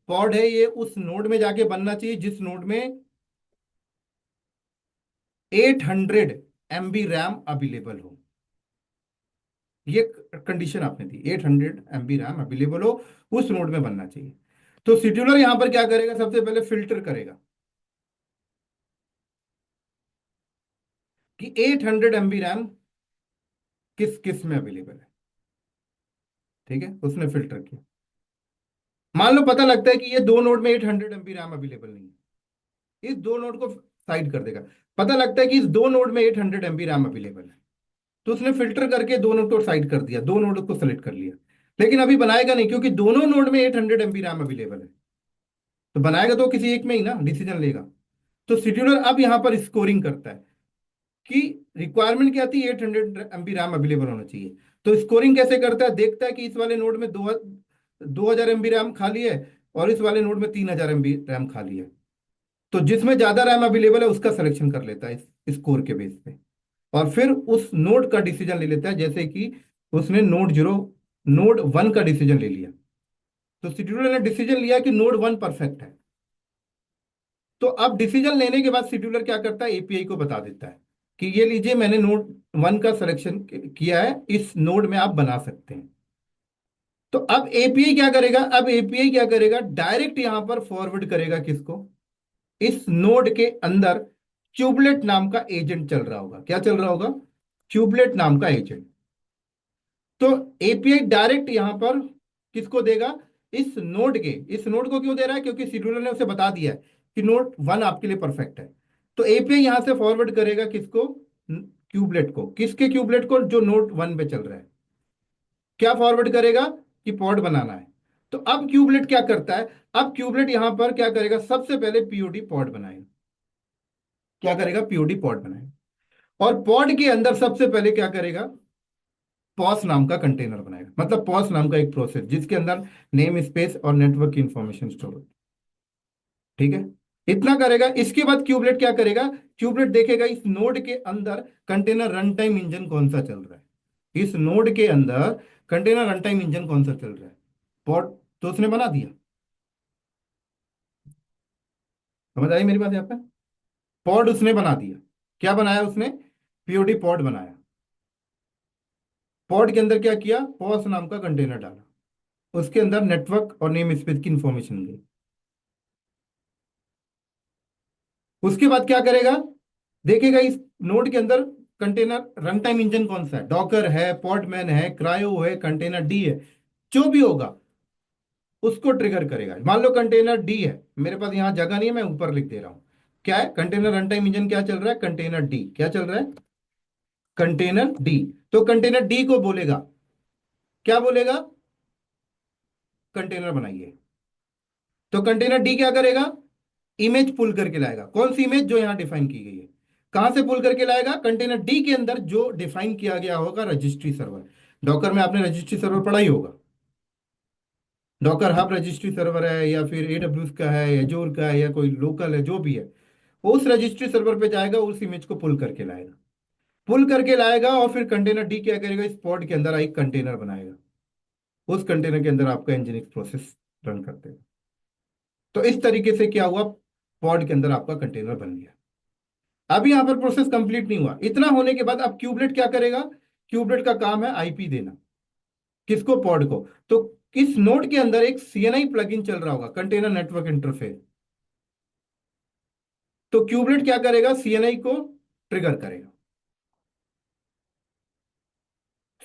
पॉड है ये उस नोड में जाके बनना चाहिए जिस नोड में 800 MB रैम अवेलेबल हो। ये कंडीशन आपने दी, 800 MB रैम अवेलेबल हो, उस नोड में बनना चाहिए। तो शेड्यूलर यहां पर क्या करेगा, सबसे पहले फिल्टर करेगा कि 800 MB रैम किस किस में अवेलेबल है। ठीक है, उसने फिल्टर किया। मान लो पता लगता है कि ये दो नोड में 800 MB रैम अवेलेबल नहीं है, इस दो नोड को साइड कर देगा। पता लगता है कि इस दो नोड में 800 MB रैम अवेलेबल है, तो उसने फिल्टर करके दो नोड को साइड कर दिया, दो नोड को सेलेक्ट कर लिया। लेकिन अभी बनाएगा नहीं क्योंकि दोनों नोड में 800 MB रैम अवेलेबल है, तो बनाएगा तो किसी एक में ही ना डिसीजन लेगा। तो शेड्यूलर अब यहां पर स्कोरिंग करता है कि रिक्वायरमेंट क्या थी, 800 MB रैम अवेलेबल होना चाहिए। तो स्कोरिंग कैसे करता है, देखता है कि इस वाले नोड में 2000 MB रैम खाली है और इस वाले नोड में 3000 MB रैम खाली है। तो जिसमें ज्यादा रैम अवेलेबल है उसका सिलेक्शन कर लेता है इस स्कोर के बेस पे, और फिर उस नोड का डिसीजन ले लेता है। जैसे कि उसने नोड 1 का डिसीजन ले लिया, तो शेड्यूलर ने डिसीजन लिया कि नोड 1 परफेक्ट है। तो अब डिसीजन लेने के बाद शेड्यूलर क्या करता है, एपीआई को बता देता है कि ये लीजिए मैंने नोड 1 का सिलेक्शन किया है, इस नोड में आप बना सकते हैं। तो अब एपीआई क्या करेगा, अब एपीआई क्या करेगा, डायरेक्ट यहां पर फॉरवर्ड करेगा किसको, इस नोड के अंदर क्यूबलेट नाम का एजेंट चल रहा होगा। क्या चल रहा होगा, क्यूबलेट नाम का एजेंट। तो एपीआई डायरेक्ट यहां पर किसको देगा, इस नोड को क्यों दे रहा है, क्योंकि शेड्यूलर ने उसे बता दिया है कि नोड 1 आपके लिए परफेक्ट है। तो एपीआई यहां से फॉरवर्ड करेगा किसको, क्यूबलेट को। किसके क्यूबलेट को, जो नोड 1 पे चल रहा है। क्या फॉरवर्ड करेगा कि पॉड बनाना है। तो अब क्यूबलेट क्या करता है, अब क्यूबलेट यहां पर क्या करेगा, सबसे पहले पीओडी पॉड बनाएगा। क्या करेगा, पीओडी पॉड बनाएगा, और पॉड के अंदर सबसे पहले क्या करेगा, पॉस नाम का कंटेनर बनाएगा। मतलब पॉस नाम का एक प्रोसेस जिसके अंदर नेम स्पेस और नेटवर्क की इंफॉर्मेशन स्टोर होती है। ठीक है, इतना करेगा। इसके बाद क्यूबलेट क्या करेगा, क्यूबलेट देखेगा इस नोड के अंदर कंटेनर रन टाइम इंजन कौन सा चल रहा है, इस नोड के अंदर कंटेनर रन टाइम इंजन कौन सा चल रहा है। पॉड तो उसने बना दिया। समझ आई मेरी बात यहाँ पे, पॉड उसने बना दिया। क्या बनाया उसने, पीओडी पॉड बनाया। पॉड के अंदर क्या किया, पॉस नाम का कंटेनर डाला, उसके अंदर नेटवर्क और नेम स्पेस की इंफॉर्मेशन दी। उसके बाद क्या करेगा, देखेगा इस नोड के अंदर कंटेनर रन टाइम इंजन कौन सा है, डॉकर है, पॉडमैन है, क्रायो है, कंटेनर डी है। जो भी होगा उसको ट्रिगर करेगा। मान लो कंटेनर डी है, मेरे पास यहाँ जगह नहीं है, मैं ऊपर लिख दे रहा हूँ। क्या है, कंटेनर रन टाइम इंजन क्या चल रहा है, कंटेनर डी क्या चल रहा है, कंटेनर डी। तो कंटेनर डी को बोलेगा, क्या बोलेगा, कंटेनर बनाइए। तो कंटेनर डी क्या करेगा, इमेज पुल करके लाएगा। कौन सी इमेज, जो यहां डिफाइन की गई है। कहां से पुल करके लाएगा, कंटेनर डी के अंदर जो डिफाइन किया गया होगा रजिस्ट्री सर्वर। डॉकर में आपने रजिस्ट्री सर्वर पढ़ा ही होगा, डॉकर हब रजिस्ट्री सर्वर है या फिर एडब्ल्यूएस का है, एजोर का है, या कोई लोकल है, जो भी है वो उस रजिस्ट्री सर्वर पे जाएगा, उस इमेज को पुल करके लाएगा। पुल करके लाएगा और फिर कंटेनर डी क्या करेगा, इस पॉड के अंदर एक कंटेनर बनाएगा। उस कंटेनर के अंदर आपका इंजीनियरिंग प्रोसेस रन करते हैं। तो इस तरीके से क्या हुआ, पॉड के अंदर आपका कंटेनर बन गया। अब यहां पर प्रोसेस कंप्लीट नहीं हुआ। इतना होने के बाद अब क्यूबलेट क्या करेगा, क्यूबलेट का काम है आईपी देना, किसको, पॉड को। तो इस नोड के अंदर एक सीएनआई प्लगइन चल रहा होगा, कंटेनर नेटवर्क इंटरफेस। तो क्यूबलेट क्या करेगा, सीएनआई को ट्रिगर करेगा,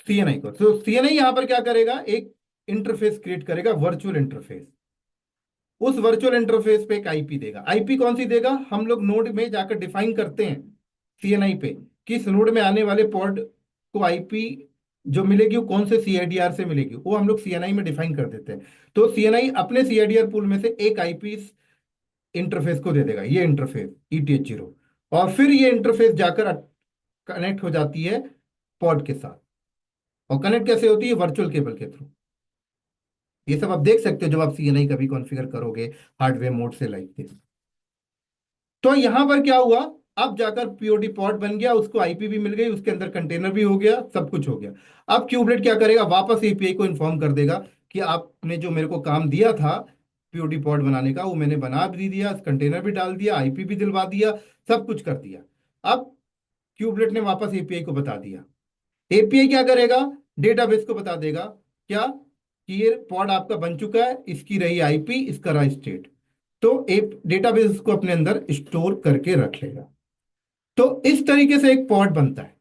सीएनआई को। तो सीएनआई यहां पर क्या करेगा, एक इंटरफेस क्रिएट करेगा, वर्चुअल इंटरफेस। उस वर्चुअल इंटरफेस पे एक आईपी देगा। आईपी कौन सी देगा, हम लोग नोड में जाकर डिफाइन करते हैं सीएनआई पे, किस नोड में आने वाले पॉड को आईपी जो मिलेगी वो कौन से सीआईडीआर से मिलेगी, वो हम लोग सीएनआई में डिफाइन कर देते हैं। तो सीएनआई अपने सीआईडीआर पूल में से एक आईपी इंटरफेस को दे देगा, ये इंटरफेस ETH0, और फिर ये इंटरफेस जाकर कनेक्ट हो जाती है पॉड के साथ। और कनेक्ट कैसे होती है? वर्चुअल केबल के थ्रू। ये सब आप देख सकते हो जब आप सीएनआई कभी कॉन्फ़िगर करोगे हार्डवेयर मोड से लाइक दिस। तो यहां पर क्या हुआ, अब जाकर पीओडी पॉड बन गया, उसको आईपी भी मिल गई, उसके अंदर कंटेनर भी हो गया, सब कुछ हो गया। अब क्यूबलेट क्या करेगा, वापस एपीआई को इन्फॉर्म कर देगा कि आपने जो मेरे को काम दिया था पीओडी पॉड बनाने का, वो मैंने बना भी दिया, कंटेनर भी डाल दिया, आईपी भी दिलवा दिया, सब कुछ कर दिया। अब क्यूबलेट ने वापस एपीआई को बता दिया। एपीआई क्या करेगा, डेटाबेस को बता देगा क्या, कि ये पॉड आपका बन चुका है, इसकी रही आईपी, इसका रहा स्टेट। तो एक डेटाबेस को अपने अंदर स्टोर करके रख लेगा। तो इस तरीके से एक पॉड बनता है।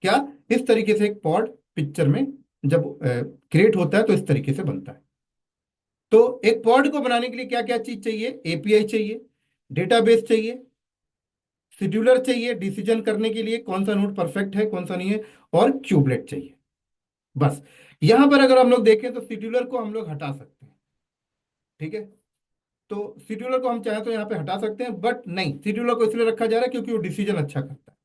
क्या? इस तरीके से एक पॉड पिक्चर में जब क्रिएट होता है तो इस तरीके से बनता है। तो एक पॉड को बनाने के लिए क्या क्या चीज चाहिए? एपीआई चाहिए, डेटाबेस चाहिए, शेड्यूलर चाहिए डिसीजन करने के लिए कौन सा नोड परफेक्ट है कौन सा नहीं है, और क्यूबलेट चाहिए। बस। यहां पर अगर हम लोग देखें तो शेड्यूलर को हम लोग हटा सकते हैं। ठीक है। तो शेड्यूलर को हम चाहें तो यहाँ पे हटा सकते हैं, बट नहीं, शेड्यूलर को इसलिए रखा जा रहा है क्योंकि वो डिसीजन अच्छा करता है।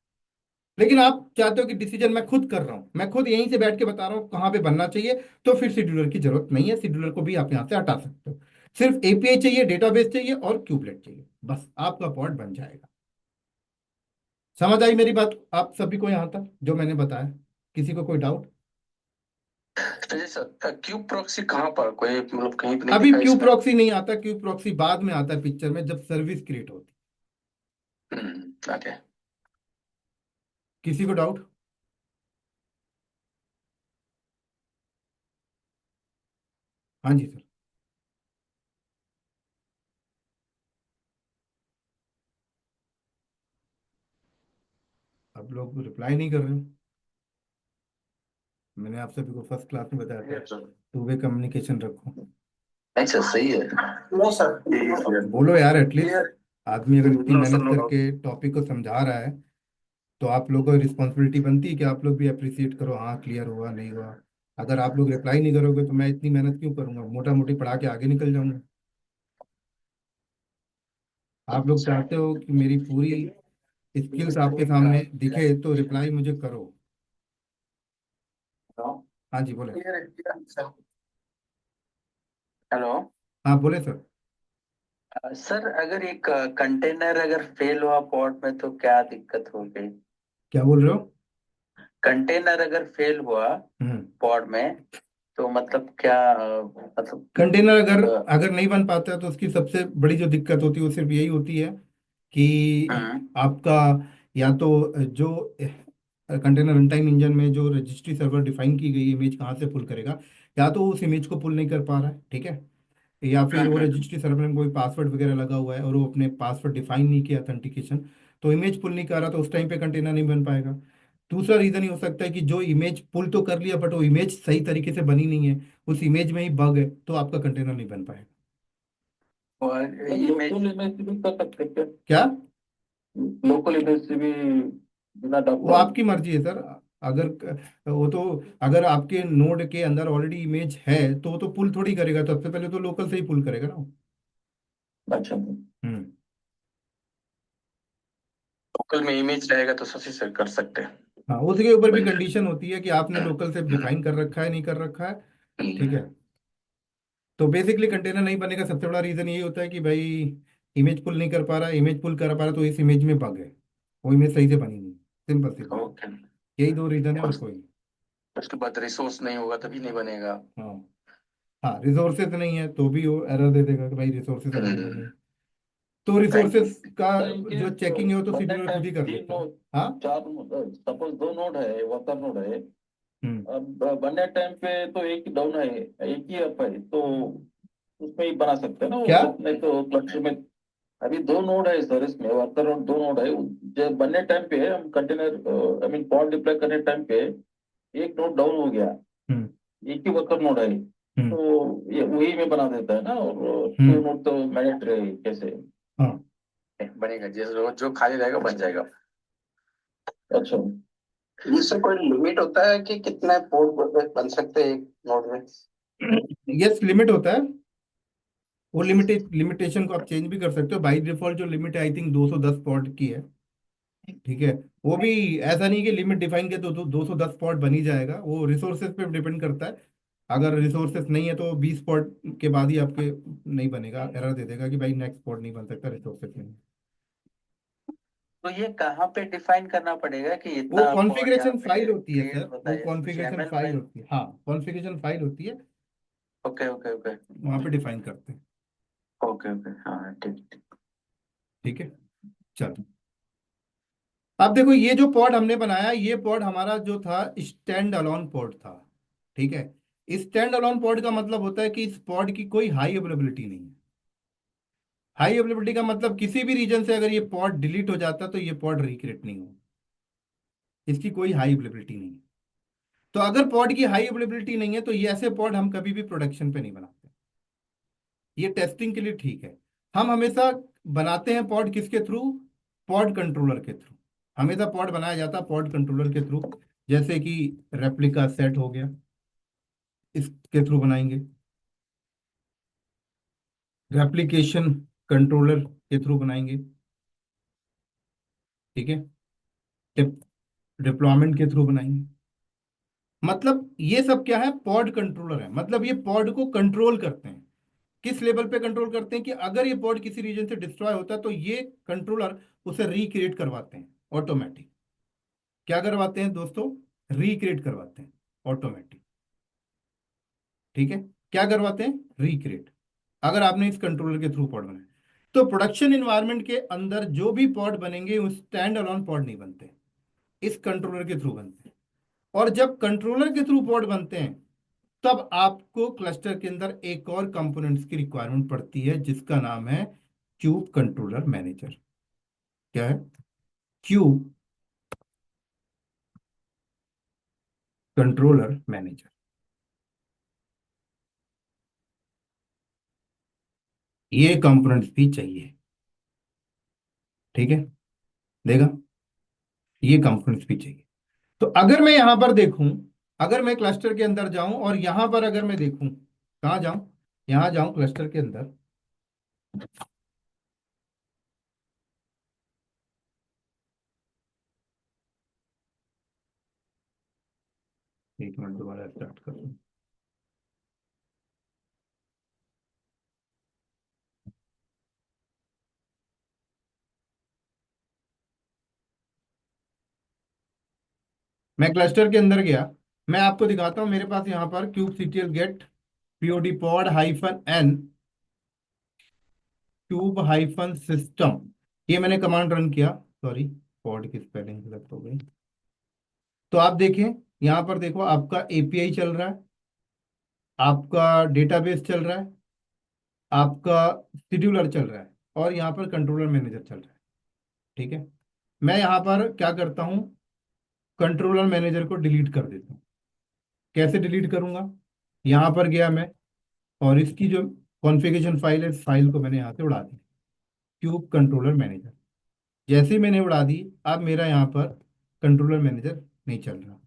लेकिन आप चाहते हो कि डिसीजन मैं खुद कर रहा हूं, मैं खुद यहीं से बैठ के बता रहा हूं कहाँ पे बनना चाहिए, तो फिर शेड्यूलर की जरूरत नहीं है, शेड्यूलर को भी आप यहाँ से हटा सकते हो। सिर्फ एपीआई चाहिए, डेटाबेस चाहिए और क्यूबलेट चाहिए, बस आपका पॉड बन जाएगा। समझ आई मेरी बात आप सभी को यहाँ तक जो मैंने बताया? किसी को कोई डाउट? तो ये सर क्यूब प्रॉक्सी कहाँ पर, कोई मतलब कहीं पे नहीं अभी दिखा क्यू इसमें? प्रॉक्सी नहीं आता, क्यू प्रॉक्सी बाद में आता है पिक्चर में, जब सर्विस क्रिएट होती ओके। है। किसी को डाउट? हाँ जी सर। आप लोग रिप्लाई नहीं कर रहे हो। मैंने आप सभी को फर्स्ट क्लास में बताया था टू वे कम्युनिकेशन रखो। नहीं सर, सही है। No sir. बोलो यार, एटलीस्ट आदमी अगर इतनी नो सर, मेहनत नो डाउट। करके टॉपिक को समझा रहा है तो आप लोगों को रिस्पॉन्सिबिलिटी बनती है कि आप लोग भी अप्रिसिएट करो, हाँ क्लियर हुआ नहीं हुआ। अगर आप लोग रिप्लाई नहीं करोगे तो मैं इतनी मेहनत क्यों करूंगा, मोटा मोटी पढ़ा के आगे निकल जाऊंगा। आप लोग चाहते हो कि मेरी पूरी स्किल्स आपके सामने दिखे तो रिप्लाई मुझे करो। हाँ जी बोले। हेलो। हाँ बोले सर। सर अगर एक कंटेनर अगर फेल हुआ पॉट में तो क्या दिक्कत हो गई? क्या बोल रहे हो? कंटेनर अगर फेल हुआ हम्म। पॉड में तो मतलब क्या मतलब कंटेनर अगर अ, अगर नहीं बन पाता है तो उसकी सबसे बड़ी जो दिक्कत होती है वो सिर्फ यही होती है कि हम्म आपका, या तो जो कंटेनर रन टाइम इंजन में जो रजिस्ट्री सर्वर डिफाइन की गई इमेज कहाँ से पुल करेगा, या तो उस इमेज को पुल नहीं कर पा रहा है, ठीक है, या फिर वो हम्म। रजिस्ट्री सर्वर में कोई पासवर्ड वगैरह लगा हुआ है और वो अपने पासवर्ड डिफाइन नहीं किया ऑथेंटिकेशन, तो इमेज पुल नहीं कर रहा, तो उस टाइम पे कंटेनर नहीं बन पाएगा। दूसरा रीजन ये हो सकता है कि जो इमेज पुल तो कर लिया बट वो इमेज सही तरीके से बनी नहीं है, उस इमेज में ही बग है, तो आपका कंटेनर नहीं बन पाएगा। और इमेज लोकल इमेज से भी कर सकते हैं क्या? क्या? लोकल इमेज से भी बिना वो डाउन? आपकी मर्जी है सर। अगर वो तो, अगर आपके नोड के अंदर ऑलरेडी इमेज है तो वो तो पुल थोड़ी करेगा, तो सबसे पहले तो लोकल से ही पुल करेगा ना वो। अच्छा। हम्म। लोकल में इमेज रहेगा तो सही से कर सकते हैं। हाँ, उसके ऊपर भी बढ़िया। कंडीशन होती है कि आपने लोकल से डिफाइन कर रखा है नहीं कर रखा है। ठीक है। हम्म। तो बेसिकली कंटेनर नहीं बनने का सबसे बड़ा रीजन यही होता है कि भाई इमेज पुल नहीं कर पा रहा, इमेज पुल कर पा रहा तो इस इमेज में बग है, वो इमेज सही से बनी नहीं, सिंपल सी बात। ओके। यही दो रीजन है और और कोई नहीं। उसके बाद रिसोर्स नहीं होगा तभी नहीं बनेगा। हाँ। हाँ, रिसोर्सेज नहीं है तो भी वो एरर दे देगा कि भाई रिसोर्सेज अवेलेबल हम्म। नहीं। तो थैंक यू। रिसोर्सेज का इनके जो चेकिंग है वो तो बनने शेड्यूलर खुद टाइम ही कर तीन लेता है। नोड, हाँ। चार, सपोज दो नोड है, वर्कर नोड है। हम्म। अब बनने टाइम पे तो एक ही डाउन है, एक ही अप है, तो उसमें ही बना सकते हैं ना वो क्या? सब, नहीं तो क्लस्टर में। अभी दो नोड है सर, इसमें वर्कर नोड दो नोड है। जब बनने टाइम पे हम container, I mean pod deploy करने टाइम पे एक नोड डाउन हो गया, हम्म। एक ही वर्कर नोड है, हम्म। तो ये वही में बना देता है ना, और टू हम्म। नोड तो मैनेजर है कैसे? हाँ। बनेगा, जैसे जो जो खाली रहेगा बन जाएगा। अच्छा। इससे कोई लिमिट होता है कि कितने पोर्ट बन सकते हैं एक नोड में? यस, लिमिट होता है। वो लिमिटेशन को आप चेंज भी कर सकते हो। बाई डिफॉल्ट जो लिमिट है आई थिंक 210 पॉट की है। ठीक है। वो भी ऐसा नहीं कि लिमिट डिफाइन किया तो 210 पॉट बन ही जाएगा, वो रिसोर्सेज पे डिपेंड करता है। अगर रिसोर्सेज नहीं है तो 20 पॉट के बाद ही आपके नहीं बनेगा, एरर दे देगा कि भाई नेक्स्ट पॉट नहीं बन सकता, रिसोर्सेज नहीं। तो ये कहाँ पे डिफाइन करना पड़ेगा कि वो इतना पॉट यहाँ कॉन्फ़िगरेशन फाइल पे होती है क्रिएट सर, होता वो है, कुछ कॉन्फ़िगरेशन एमएल फाइल में? होती है। हाँ, कॉन्फ़िगरेशन फाइल होती है, ओके ओके ओके वहां पे डिफाइन करते हैं। ओके ओके, हाँ ठीक ठीक। ठीक है। चलो, अब देखो ये जो पॉड हमने बनाया, ये पॉड हमारा जो था स्टैंड अलोन पॉड था। ठीक है। स्टैंड अलोन पॉड का मतलब होता है कि इस पॉड की कोई हाई अवेलेबिलिटी नहीं है। हाई अवेलेबिलिटी का मतलब किसी भी रीजन से अगर ये पॉड डिलीट हो जाता तो ये पॉड रिक्रिएट नहीं हो, इसकी कोई हाई अवेलेबिलिटी नहीं है। तो अगर पॉड की हाई अवेलेबिलिटी नहीं है तो ये ऐसे पॉड हम कभी भी प्रोडक्शन पे नहीं बनाते। ये टेस्टिंग के लिए ठीक है। हम हमेशा बनाते हैं पॉड किसके थ्रू? पॉड कंट्रोलर के थ्रू। हमेशा पॉड बनाया जाता है पॉड कंट्रोलर के थ्रू। जैसे कि रेप्लिका सेट हो गया, इसके थ्रू बनाएंगे। रेप्लिकेशन कंट्रोलर के थ्रू बनाएंगे। ठीक है। डिप्लॉयमेंट के थ्रू बनाएंगे। मतलब ये सब क्या है? पॉड कंट्रोलर है। मतलब ये पॉड को कंट्रोल करते हैं। किस लेवल पे कंट्रोल करते हैं कि अगर ये पॉड किसी रीजन से डिस्ट्रॉय होता है तो ये कंट्रोलर उसे रिक्रिएट करवाते हैं ऑटोमेटिक। क्या करवाते हैं दोस्तों? रिक्रिएट करवाते हैं ऑटोमेटिक। ठीक है। क्या करवाते हैं? रिक्रिएट। अगर आपने इस कंट्रोलर के थ्रू पॉड बनाया तो प्रोडक्शन इन्वायरमेंट के अंदर जो भी पॉड बनेंगे वो स्टैंड अलोन पॉड नहीं बनते, इस कंट्रोलर के थ्रू बनते हैं। और जब कंट्रोलर के थ्रू पॉड बनते हैं तब आपको क्लस्टर के अंदर एक और कंपोनेंट्स की रिक्वायरमेंट पड़ती है जिसका नाम है क्यूब कंट्रोलर मैनेजर। क्या है? Cube controller manager. ये कंपोनेंट्स भी चाहिए। ठीक है। देगा, ये कंपोनेंट्स भी चाहिए। तो अगर मैं यहां पर देखूं, अगर मैं क्लस्टर के अंदर जाऊं और यहां पर अगर मैं देखूं, कहां जाऊं? यहां जाऊं क्लस्टर के अंदर। एक मिनट, दोबारा स्टार्ट करूं। मैं क्लस्टर के अंदर गया। मैं आपको दिखाता हूं, मेरे पास यहां पर cube CTL get POD pod hyphen N cube hyphen system, ये मैंने कमांड रन किया। सॉरी, पॉड की स्पेलिंग गलत हो गई। तो आप देखें, यहां पर देखो आपका एपीआई चल रहा है, आपका डेटाबेस चल रहा है, आपका शेड्यूलर चल रहा है, और यहाँ पर कंट्रोलर मैनेजर चल रहा है। ठीक है। मैं यहाँ पर क्या करता हूँ? कंट्रोलर मैनेजर को डिलीट कर देता हूँ। कैसे डिलीट करूंगा? यहाँ पर गया मैं, और इसकी जो कॉन्फ़िगरेशन फाइल है, इस फाइल को मैंने यहाँ से उड़ा दी। क्यूब कंट्रोलर मैनेजर जैसे ही मैंने उड़ा दी, अब मेरा यहाँ पर कंट्रोलर मैनेजर नहीं चल रहा।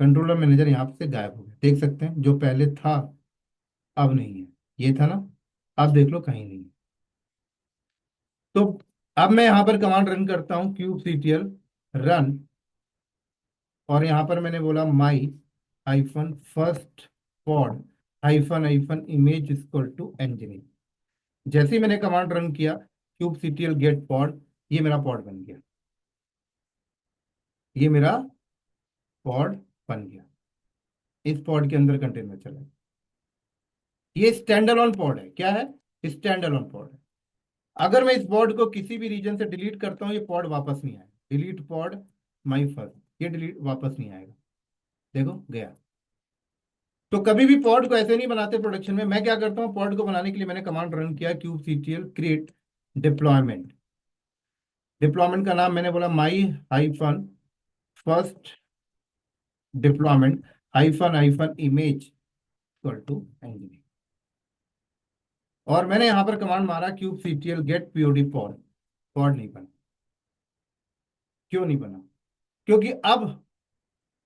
कंट्रोलर मैनेजर यहाँ से गायब हो गया, देख सकते हैं, जो पहले था अब नहीं है। ये था ना, अब देख लो कहीं नहीं है। तो अब मैं यहाँ पर कमांड रन करता हूँ क्यूब सीटीएल रन, और यहाँ पर मैंने बोला my hyphen first pod hyphen hyphen image equal to nginx. जैसे ही मैंने कमांड रन किया क्यूब सीटीएल गेट पॉड, ये मेरा पॉड बन गया। ये मेरा पॉड बन गया। इस पॉड के अंदर कंटेनर चला। ये स्टैंड अलोन पॉड है। क्या है? स्टैंड अलोन पॉड है। अगर मैं इस पॉड को किसी भी रीजन से डिलीट करता हूँ, ये पॉड वापस नहीं आएगा। डिलीट पॉड माई फर्स्ट, ये डिलीट वापस नहीं आएगा। देखो गया। तो कभी भी पॉड को ऐसे नहीं बनाते प्रोडक्शन में। मैं क्या करता हूँ, पॉड को बनाने के लिए मैंने कमांड रन किया kube CTL create deployment. Deployment का नाम मैंने बोला my hyphen first deployment hyphen hyphen image equal to nginx. और मैंने यहां पर कमांड मारा kube CTL get POD pod. Pod नहीं बना। क्यों नहीं बना? क्योंकि अब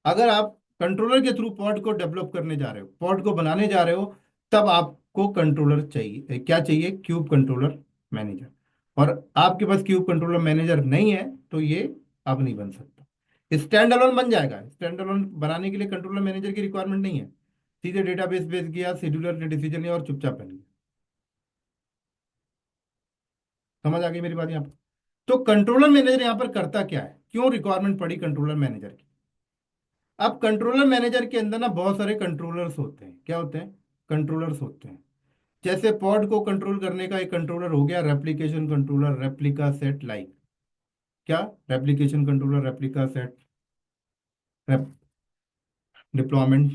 अगर आप कंट्रोलर के थ्रू पॉड को डेवलप करने जा रहे हो, पॉड को बनाने जा रहे हो, तब आपको कंट्रोलर चाहिए। क्या चाहिए? Cube controller manager. और आपके पास क्यूब कंट्रोलर मैनेजर नहीं है तो ये अब नहीं बन सकता। स्टैंड अलोन बन जाएगा। स्टैंड अलोन बनाने के लिए कंट्रोलर मैनेजर की रिक्वायरमेंट नहीं है, सीधे डेटाबेस बेस गया, शेड्यूलर ने डिसीजन लिया और चुपचाप बन गया। समझ आ गई मेरी बात यहाँ पर? तो कंट्रोलर मैनेजर यहाँ पर करता क्या है, क्यों रिक्वायरमेंट पड़ी कंट्रोलर मैनेजर की? अब कंट्रोलर मैनेजर के अंदर ना बहुत सारे कंट्रोलर्स होते हैं। क्या होते हैं? कंट्रोलर्स होते हैं। जैसे पॉड को कंट्रोल करने का एक कंट्रोलर हो गया replication controller, replica set like. क्या? Replication controller, replica set, deployment.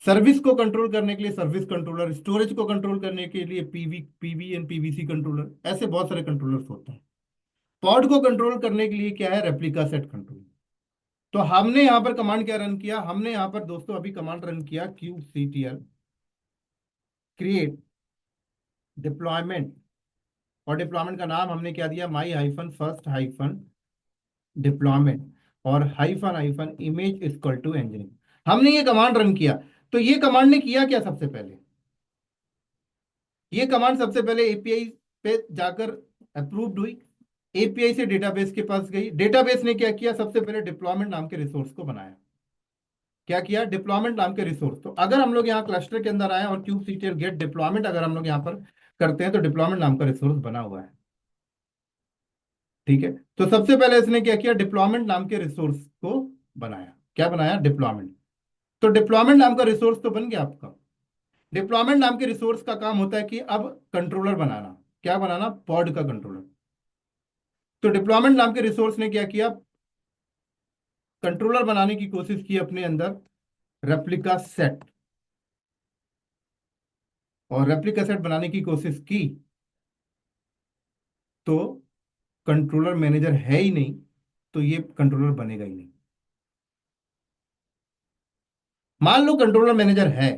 Service को कंट्रोल करने के लिए सर्विस कंट्रोलर, स्टोरेज को कंट्रोल करने के लिए पीवी एंड पीवीसी कंट्रोलर। ऐसे बहुत सारे कंट्रोलर्स होते हैं। पॉड को कंट्रोल करने के लिए क्या है? Replica set controller. तो हमने यहां पर कमांड क्या रन किया? हमने यहां पर दोस्तों अभी कमांड रन किया क्यूबसीटीएल क्रिएट डिप्लॉयमेंट। और डिप्लॉयमेंट का नाम हमने क्या दिया? My hyphen first hyphen deployment और hyphen hyphen image equal to engineering. हमने ये कमांड रन किया। तो ये कमांड ने किया क्या? सबसे पहले ये कमांड सबसे पहले एपीआई पे जाकर अप्रूव्ड हुई, एपीआई से डेटाबेस के पास गई। डेटाबेस ने क्या किया? सबसे पहले डिप्लॉयमेंट नाम के रिसोर्स को बनाया। क्या किया? डिप्लॉयमेंट नाम के रिसोर्स। तो अगर हम लोग यहाँ क्लस्टर के अंदर आए और क्यूबसीटीएल गेट डिप्लॉयमेंट अगर हम लोग यहाँ पर करते हैं तो डिप्लॉयमेंट नाम का रिसोर्स बना हुआ है। ठीक है, तो सबसे पहले इसने क्या किया? डिप्लॉयमेंट नाम के रिसोर्स को बनाया। क्या बनाया? डिप्लॉयमेंट। तो डिप्लॉयमेंट नाम का रिसोर्स तो बन गया आपका। डिप्लॉयमेंट नाम के रिसोर्स का काम होता है कि अब कंट्रोलर बनाना। क्या बनाना? पॉड का कंट्रोलर। तो डिप्लॉयमेंट नाम के रिसोर्स ने क्या किया? कंट्रोलर बनाने की कोशिश की अपने अंदर रेप्लिका सेट, और रेप्लिका सेट बनाने की कोशिश की तो कंट्रोलर मैनेजर है ही नहीं, तो ये कंट्रोलर बनेगा ही नहीं। मान लो कंट्रोलर मैनेजर है,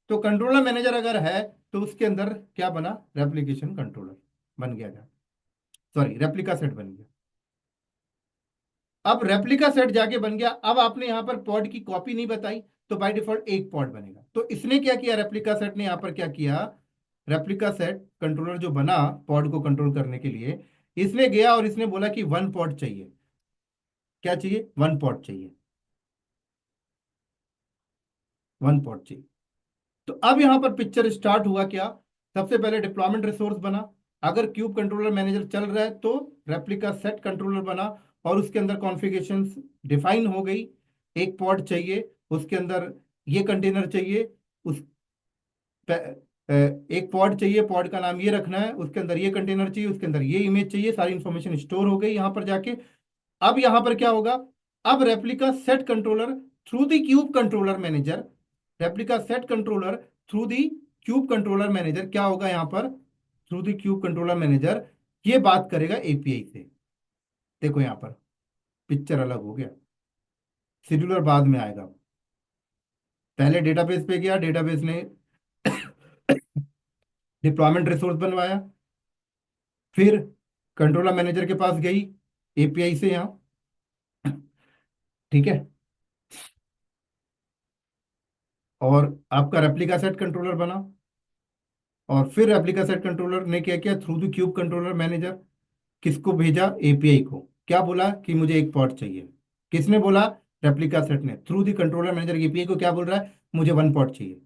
तो कंट्रोलर मैनेजर अगर है तो उसके अंदर क्या बना? रेप्लिकेशन कंट्रोलर बन गया। सॉरी, रेप्लिका सेट बन गया। अब रेप्लिका सेट जाके बन गया। अब आपने यहां पर पॉड की कॉपी नहीं बताई तो बाय डिफॉल्ट एक पॉड बनेगा। तो इसने क्या किया? रेप्लिका सेट ने यहां पर क्या किया? रेप्लिका सेट कंट्रोलर जो बना पॉड को कंट्रोल करने के लिए, इसने गया और इसने बोला कि वन पॉड चाहिए। क्या चाहिए? वन पॉड चाहिए। वन पॉड चाहिए। तो अब यहां पर पिक्चर स्टार्ट हुआ क्या? सबसे पहले डिप्लॉयमेंट रिसोर्स बना। अगर क्यूब कंट्रोलर मैनेजर चल रहा है तो रेप्लिका सेट कंट्रोलर बना और उसके अंदर कॉन्फ़िगरेशंस डिफाइन हो गई। एक पॉड चाहिए, उसके अंदर ये कंटेनर चाहिए, उस एक पॉड चाहिए, पॉड का नाम ये रखना है, उसके अंदर ये कंटेनर चाहिए, उसके अंदर ये इमेज चाहिए। सारी इंफॉर्मेशन स्टोर हो गई यहां पर जाके। अब यहां पर क्या होगा? अब replica set controller through the cube controller manager, replica set controller through the cube controller manager क्या होगा यहां पर? Through the cube controller manager ये बात करेगा एपीआई से। देखो यहां पर पिक्चर अलग हो गया। शेड्यूलर बाद में आएगा। पहले डेटाबेस पे गया, डेटाबेस ने डिप्लॉयमेंट रिसोर्स बनवाया, फिर कंट्रोलर मैनेजर के पास गई एपीआई से यहां। ठीक है, और आपका रेप्लिका सेट कंट्रोलर बना। और फिर रेप्लिका सेट कंट्रोलर ने क्या किया? Through the cube controller manager किसको भेजा? एपीआई को। क्या बोला? कि मुझे एक पॉड चाहिए। किसने बोला? रेप्लिका सेट ने। Through the controller manager API को क्या बोल रहा है? मुझे वन पॉड चाहिए।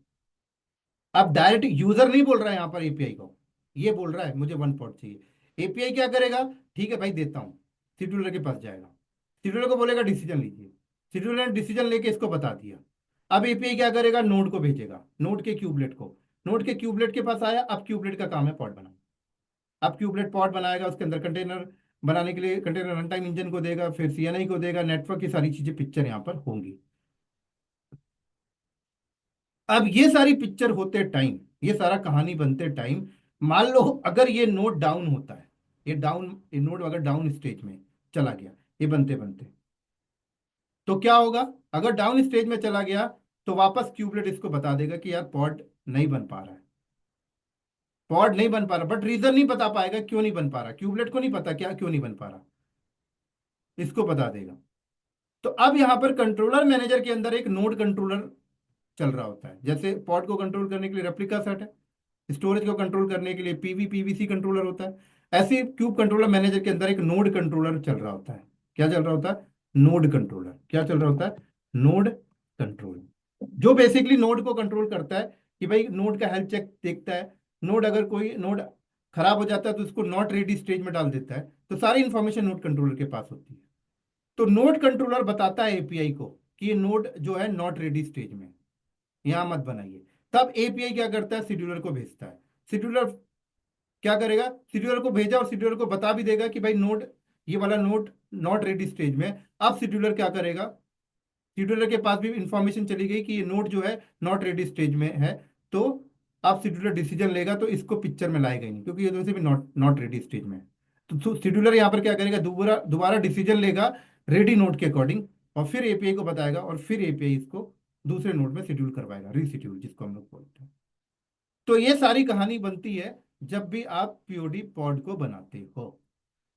अब डायरेक्ट यूजर नहीं बोल रहा है यहां पर एपीआई को, ये बोल रहा है मुझे वन पॉड चाहिए। एपीआई क्या करेगा? ठीक है भाई देता हूं। शेड्यूलर के पास जाएगा, शेड्यूलर को बोलेगा डिसीजन लीजिए। शेड्यूलर ने डिसीजन लेके इसको बता दिया। अब एपीआई क्या करेगा? नोड को भेजेगा, नोड के क्यूबलेट को। नोड के क्यूबलेट के पास आया। अब क्यूबलेट का काम है पॉड बनाना। अब क्यूबलेट पॉड बनाएगा, उसके अंदर कंटेनर बनाने के लिए कंटेनर रन टाइम इंजन को देगा, फिर सीएनआई को देगा, नेटवर्क की सारी चीजें पिक्चर यहाँ पर होंगी। अब ये सारी पिक्चर होते टाइम, ये सारा कहानी बनते टाइम, मान लो अगर ये नोड डाउन होता है, ये नोड अगर डाउन स्टेज में चला गया, ये बनते बनते, तो क्या होगा? अगर डाउन स्टेज में चला गया तो वापस क्यूबलेट इसको बता देगा कि यार पॉड नहीं बन पा रहा है। पॉड नहीं बन पा रहा, बट रीजन नहीं बता पाएगा क्यों नहीं बन पा रहा। क्यूबलेट को नहीं पता क्या क्यों नहीं बन पा रहा, इसको बता देगा। तो अब यहाँ पर कंट्रोलर मैनेजर के अंदर एक नोड कंट्रोलर चल रहा होता है। जैसे पॉड को कंट्रोल करने के लिए रेप्लिका सेट है, स्टोरेज को कंट्रोल करने के लिए पीवीसी कंट्रोलर होता है, ऐसे क्यूब कंट्रोलर मैनेजर के अंदर एक नोड कंट्रोलर चल रहा होता है। क्या चल रहा होता है? Node controller. क्या चल रहा होता है? नोड कंट्रोल, जो बेसिकली नोड को कंट्रोल करता है कि भाई नोड का हेल्थ चेक देखता है। नोड अगर कोई नोड खराब हो जाता है तो उसको नॉट रेडी स्टेज में डाल देता है। तो सारी इंफॉर्मेशन नोड कंट्रोलर के पास होती है। तो नोड कंट्रोलर बताता है एपीआई को कि ये नोड जो है नॉट रेडी स्टेज में, यहां मत बनाइए। तब एपीआई क्या करता है? शेड्यूलर को भेजता है। शेड्यूलर क्या करेगा? शेड्यूलर को भेजा और शेड्यूलर को बता भी देगा कि भाई नोड, ये वाला नोड नॉट रेडी स्टेज में। अब शेड्यूलर क्या करेगा? शेड्यूलर के पास भी इंफॉर्मेशन चली गई कि ये नोड जो है नॉट रेडी स्टेज में है। तो अब शेड्यूलर डिसीजन लेगा, तो इसको पिक्चर में लाएगा ही नहीं, क्योंकि ये तो वैसे भी नॉट नॉट रेडी स्टेज में है। तो शेड्यूलर यहाँ पर क्या करेगा? दोबारा दोबारा डिसीजन लेगा रेडी नोड के अकॉर्डिंग, और फिर एपीआई को बताएगा, और फिर एपीआई इसको दूसरे नोड में शेड्यूल करवाएगा, रीशेड्यूल जिसको हम लोग बोलते हैं। तो ये सारी कहानी बनती है जब भी आप पीओडी पॉड को बनाते हो।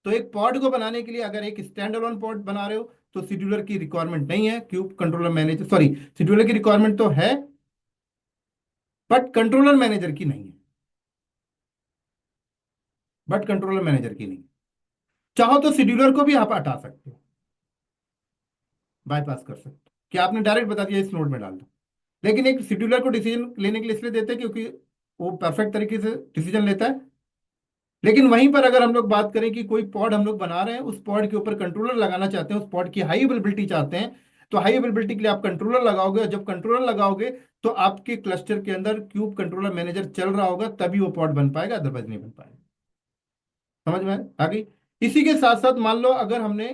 तो एक पॉड को बनाने के लिए अगर एक स्टैंड अलोन पॉड बना रहे हो तो शेड्यूलर की रिक्वायरमेंट नहीं है, cube controller manager, sorry, scheduler की रिक्वायरमेंट तो है बट कंट्रोलर मैनेजर की नहीं है। बट कंट्रोलर मैनेजर की नहीं। चाहो तो शेड्यूलर को भी आप हटा सकते हो, बाईपास कर सकते हो कि आपने डायरेक्ट बता दिया इस नोड में डाल दो। लेकिन एक शेड्यूलर को डिसीजन लेने के लिए इसलिए देते हैं क्योंकि वो परफेक्ट तरीके से डिसीजन लेता है। लेकिन वहीं पर अगर हम लोग बात करें कि कोई पॉड हम लोग बना रहे हैं, उस पॉड के ऊपर कंट्रोलर लगाना चाहते हैं, उस पॉड की हाई अवेलेबिलिटी चाहते हैं, तो हाई अवेलेबिलिटी के लिए आप कंट्रोलर लगाओगे, और जब कंट्रोलर लगाओगे तो आपके क्लस्टर के अंदर क्यूब कंट्रोलर मैनेजर चल रहा होगा, तभी वो पॉड बन पाएगा, अदरवाइज नहीं बन पाएगा। समझ में आ गई? इसी के साथ साथ मान लो अगर हमने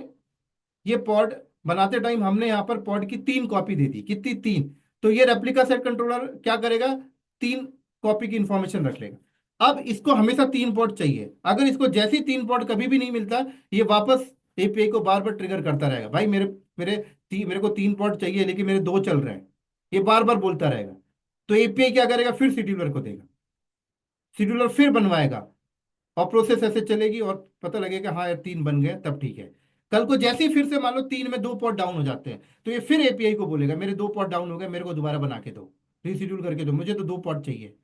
ये पॉड बनाते टाइम हमने यहाँ पर पॉड की 3 कॉपी दे दी, कितनी? 3। तो ये रेप्लिका सेट कंट्रोलर क्या करेगा? 3 कॉपी की इंफॉर्मेशन रख लेगा। अब इसको हमेशा 3 पॉड चाहिए। अगर इसको जैसी 3 पॉड कभी भी नहीं मिलता, ये वापस एपीआई को बार बार ट्रिगर करता रहेगा, भाई मेरे मेरे मेरे को 3 पॉड चाहिए लेकिन मेरे 2 चल रहे हैं, ये बार बार बोलता रहेगा। तो एपीआई क्या करेगा? फिर शेड्यूलर को देगा, शेड्यूलर फिर बनवाएगा, और प्रोसेस ऐसे चलेगी, और पता लगेगा हाँ यार 3 बन गए, तब ठीक है। कल को जैसे ही फिर से मान लो 3 में 2 पॉट डाउन हो जाते हैं, तो ये फिर एपीआई को बोलेगा मेरे 2 पॉट डाउन हो गए, मेरे को दोबारा बना के दो, रीशेड्यूल करके दो, मुझे तो 2 पॉट चाहिए।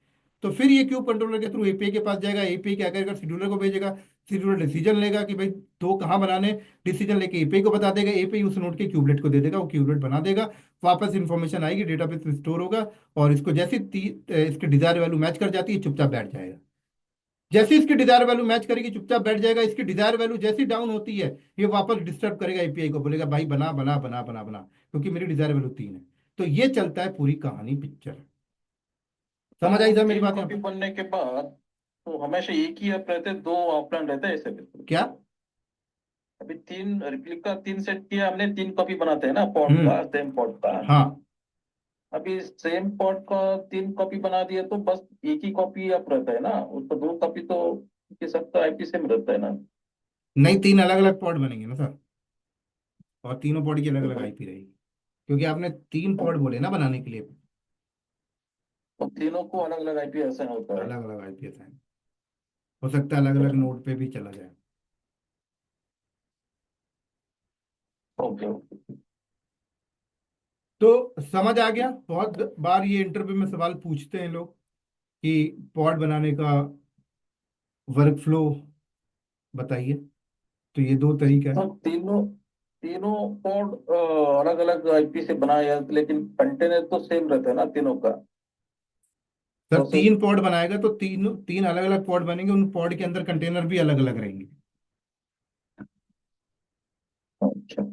तो फिर ये क्यूब कंट्रोलर के थ्रू एपीआई के पास जाएगा, एपीआई क्या करेगा? शेड्यूलर को भेजेगा, शेड्यूलर डिसीजन लेगा कि भाई 2 कहाँ बनाने, डिसीजन लेके एपीआई को बता देगा, एपीआई उस नोड के क्यूबलेट को दे देगा, वो क्यूबलेट बना देगा, वापस इन्फॉर्मेशन आएगी, डेटाबेस में स्टोर होगा, और इसको जैसे इसके डिजायर वैल्यू मैच कर जाती है, चुपचाप बैठ जाएगा। जैसे इसकी डिजायर वैल्यू मैच करेगी, चुपचाप बैठ जाएगा। इसकी डिजायर वैल्यू जैसी डाउन होती है, ये वापस डिस्टर्ब करेगा एपीआई को, बोलेगा भाई बना बना बना बना बना, क्योंकि मेरी डिजायर वैल्यू 3 है। तो ये चलता है पूरी कहानी, पिक्चर। समझ आई सर मेरी तीन बात यहाँ कॉपी पर? बनने के बाद तो हमेशा एक ही ऐप रहते, 2 ऑफलाइन रहते हैं ऐसे भी? क्या? अभी 3 रिप्लिका 3 सेट किया हमने, 3 कॉपी बनाते हैं ना पॉट हम्म। का, सेम पॉट का। हाँ। अभी सेम पॉट का 3 कॉपी बना दिया तो बस एक ही कॉपी आप रहता है ना, उसका 2 कॉपी तो ये सबका आईपी सेम रहता है ना? नहीं, 3 अलग अलग पॉड बनेंगे ना सर, और तीनों पॉड की अलग अलग आईपी रहेगी, क्योंकि आपने 3 पॉड बोले ना बनाने के लिए। तो तीनों को अलग अलग आईपी असाइन होता है? अलग अलग आईपी असाइन हो सकता है, अलग अलग नोड पे भी चला जाए। Okay okay. तो समझ आ गया? बहुत बार ये इंटरव्यू में सवाल पूछते हैं लोग कि पॉड बनाने का वर्क फ्लो बताइए। तो ये 2 तरीका है। तो तीनों तीनों पॉड अलग अलग आईपी से बनाया, लेकिन कंटेनर तो सेम रहता है ना तीनों का सर प्रोसेस? 3 पॉड बनाएगा तो तीन तीन अलग अलग पॉड बनेंगे, उन पॉड के अंदर कंटेनर भी अलग अलग रहेंगे। अच्छा।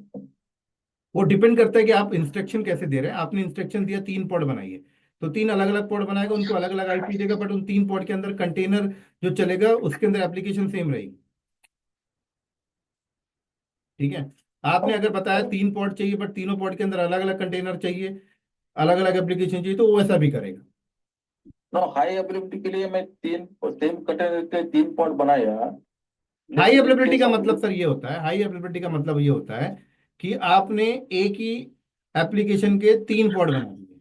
वो डिपेंड करता है कि आप इंस्ट्रक्शन कैसे दे रहे हैं। आपने इंस्ट्रक्शन दिया 3 पॉड बनाइए, तो 3 अलग अलग पॉड बनाएगा, उनको अलग अलग आईपी देगा, बट उन 3 पॉड के अंदर कंटेनर जो चलेगा उसके अंदर एप्लीकेशन सेम रहेगी। ठीक है? आपने अगर बताया 3 पॉड चाहिए बट तीनों पॉड के अंदर अलग अलग कंटेनर चाहिए, अलग अलग एप्लीकेशन चाहिए, तो वो वैसा भी करेगा। नो, हाई अवेलेबिलिटी के लिए मैं 3 सेम कंटेनर के 3 पॉड बनाया, हाई लेकिन इन अवेलेबिलिटी केस का ऑफ। मतलब सर ये होता है, हाई अवेलेबिलिटी का मतलब ये होता है कि आपने एक ही एप्लीकेशन के 3 पॉड बना दिए।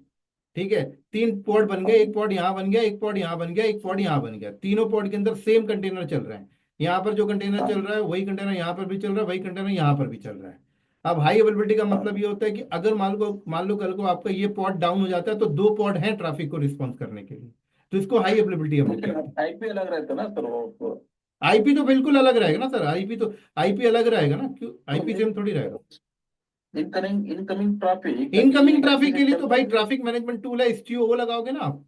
ठीक है? 3 पॉड बन गए, एक पॉड यहाँ बन गया, एक पॉड यहाँ बन गया, एक पॉड यहाँ बन गया, तीनों पॉड के अंदर सेम कंटेनर चल रहा है। यहाँ पर जो कंटेनर चल रहा है वही कंटेनर यहाँ पर भी चल रहा है, वही कंटेनर यहाँ पर भी चल रहा है। अब हाई अवेलेबिलिटी का मतलब ये होता है कि अगर मान लो कल को आपका ये पॉड डाउन हो जाता है तो दो पॉड हैं ट्रैफिक को रिस्पॉन्स करने के लिए, तो इसको हाई अवेलेबिलिटी हम लोग कहते लेकिन हैं। आईपी अलग रहता है ना सर वो आईपी तो बिल्कुल अलग रहेगा ना सर, आईपी अलग रहेगा ना, क्यों तो आईपी सेम थोड़ी रहेगा। इनकमिंग इनकमिंग ट्रैफिक ये इनकमिंग इलेक्ट्रिक ट्रैफिक से के लिए तो चलता भाई है। ट्रैफिक मैनेजमेंट टूल है, स्टीओ वो लगाओगे ना आप।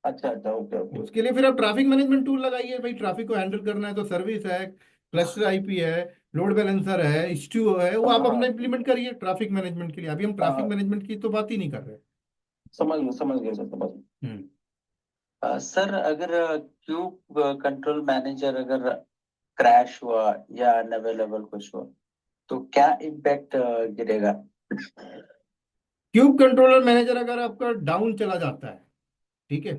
अच्छा अच्छा, ओके ओके। उसके लिए फिर आप ट्रैफिक मैनेजमेंट टूल लगाइए भाई, ट्रैफिक को हैंडल करना है तो सर्विस है, क्लस्टर आईपी है, लोड बैलेंसर है, स्टीओ है, वो आप हाँ अपना इंप्लीमेंट करिए ट्रैफिक मैनेजमेंट के लिए। अभी हम ट्रैफिक हाँ, मैनेजमेंट की तो बात ही नहीं कर रहे। समझ गया सर, समझ गया। हम्म। सर अगर क्यूब कंट्रोल मैनेजर अगर क्रैश हुआ या अनअवेलेबल कुछ हुआ तो क्या इम्पैक्ट गिरेगा? क्यूब कंट्रोलर मैनेजर अगर आपका डाउन चला जाता है, ठीक है,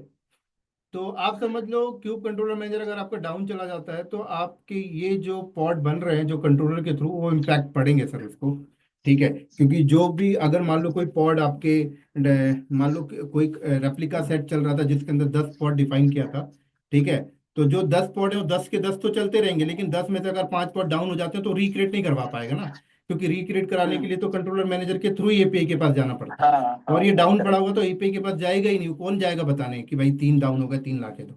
तो आप समझ लो क्यूब कंट्रोलर मैनेजर अगर आपका डाउन चला जाता है तो आपके ये जो पॉड बन रहे हैं जो कंट्रोलर के थ्रू, वो इम्पैक्ट पड़ेंगे सर उसको। ठीक है, क्योंकि जो भी अगर मान लो कोई पॉड आपके मान लो कोई रेप्लिका सेट चल रहा था जिसके अंदर 10 पॉड डिफाइन किया था, ठीक है, तो जो 10 पॉड है वो 10 के 10 तो चलते रहेंगे, लेकिन 10 में से अगर 5 पॉड डाउन हो जाते हैं तो रिक्रिएट नहीं करवा पाएगा ना, क्योंकि रिक्रिएट कराने के लिए तो कंट्रोलर मैनेजर के थ्रू ही एपीआई के पास जाना पड़ता है। हाँ और हाँ ये हाँ, डाउन पड़ा करेक्ट। हुआ तो एपीआई के पास जाएगा ही नहीं, कौन जाएगा बताने कि भाई 3 डाउन हो गए, 3 लाके दो।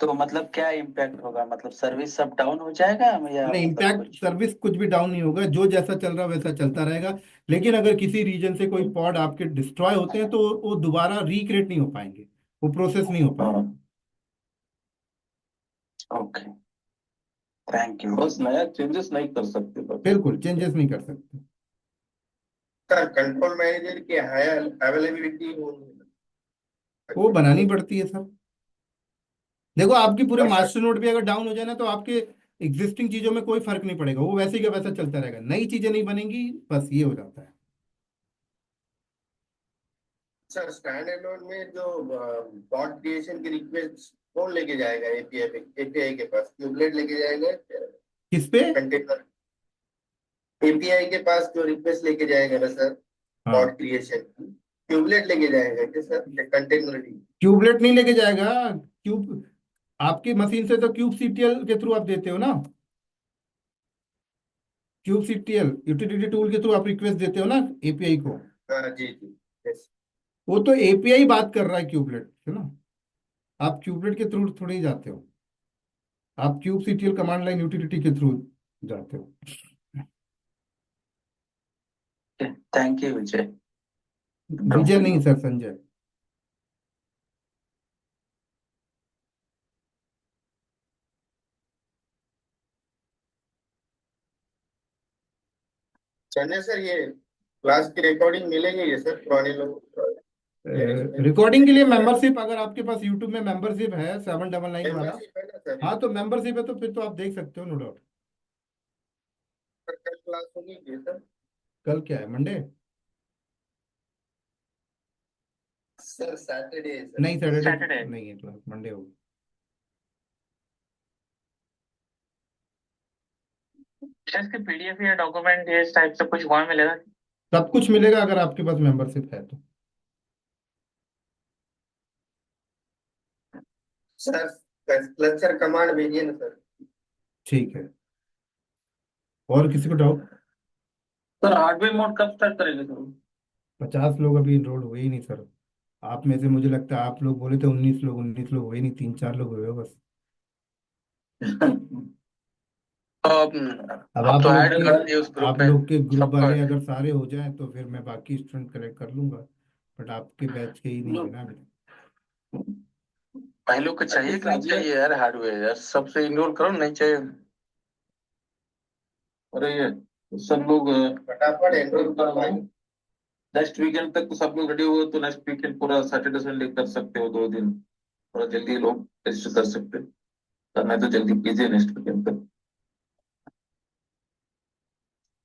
तो मतलब क्या इम्पैक्ट होगा, मतलब सर्विस सब डाउन हो जाएगा या नहीं, मतलब इम्पैक्ट कुछ? सर्विस कुछ भी डाउन नहीं होगा, जो जैसा चल रहा है वैसा चलता रहेगा। लेकिन अगर किसी रीजन से कोई पॉड आपके डिस्ट्रॉय होते हैं तो वो दोबारा रिक्रिएट नहीं हो पाएंगे, वो प्रोसेस नहीं हो पाएगा। हाँ, ओके, थैंक यू। बस नया चेंजेस नहीं कर सकते बस। बिल्कुल चेंजेस नहीं कर सकते। सर कंट्रोल मैनेजर की हाई अवेलेबिलिटी वो बनानी पड़ती है सर। देखो आपकी पूरे कर मास्टर सकते। नोड भी अगर डाउन हो जाए ना तो आपके एग्जिस्टिंग चीजों में कोई फर्क नहीं पड़ेगा, वो वैसे ही का वैसा चलता रहेगा, नई चीजें नहीं बनेंगी, बस ये हो जाता है। सर स्टैंड एलोन में जो बॉट क्रिएशन की रिक्वेस्ट कौन लेके जाएगा? एपीआई के पास क्यूबलेट लेके जाएगा? किस पे? कंटेनर एपीआई के पास जो रिक्वेस्ट लेके जाएगा ना सर, हाँ, बॉट क्रिएशन की क्यूबलेट लेके जाएगा क्या सर, कंटेनर? क्यूबलेट नहीं लेके जाएगा। क्यूब आपकी मशीन से तो क्यूब सीटीएल के थ्रू आप देते हो ना, क्यूब सीटीएल यूटिलिटी टूल के थ्रू आप रिक्वेस्ट देते हो ना एपीआई को। हाँ जी जी, यस। वो तो एपीआई बात कर रहा है क्यूबलेट है ना, आप क्यूबलेट के थ्रू थोड़ी जाते हो, आप cube CTL command line utility के थ्रू जाते हो। थैंक यू विजय। विजय नहीं सर, संजय। चलिए सर, ये क्लास की रिकॉर्डिंग मिलेगी ये सर पुराने लोग रिकॉर्डिंग के लिए मेंबरशिप, अगर आपके पास यूट्यूब में मेंबरशिप है 799 वाला, मेंबरशिप है ना सर? हाँ तो मेंबरशिप है तो फिर तो आप देख सकते हो, नो डाउट। सर कल क्लास होगी ये सर? कल क्या है, मंडे? सर सैटरडे है सर। नहीं, सैटरडे सैटरडे। नहीं है क्लास, मंडे होगी। इसके पीडीएफ या डॉक्यूमेंट ये इस टाइप से कुछ वहां मिलेगा? सब कुछ मिलेगा अगर आपके पास मेंबरशिप है तो। सर क्लचर कमांड भेजिए ना सर। ठीक है, और किसी को डाउट? सर हार्डवेयर मोड कब स्टार्ट करेंगे सर? 50 लोग अभी इनरोल हुए ही नहीं सर। आप में से मुझे लगता है आप लोग बोले थे 19 लोग, 19 लोग हुए नहीं, 3-4 लोग हुए हो बस। अब अब आप तो लोग ऐड के कर दिए उस ग्रुप आप में लोग के ग्रुप सबको। वाले अगर सारे हो जाएं तो फिर मैं बाकी स्टूडेंट कलेक्ट कर लूंगा, बट आपके बैच के ही नहीं हुए ना अभी तक। भाई लोग को चाहिए कि नहीं अगले चाहिए यार हार्डवेयर, यार सबसे इनरोल करो, नहीं चाहिए? अरे ये सब लोग फटाफट एनरोल करवाइए। नेक्स्ट वीकेंड तक तो सब लोग रेडी हुए तो नेक्स्ट वीकेंड पूरा सैटरडे संडे कर सकते हो, 2 दिन थोड़ा जल्दी लोग रजिस्टर कर सकते हो। करना है तो जल्दी कीजिए नेक्स्ट वीकेंड तक।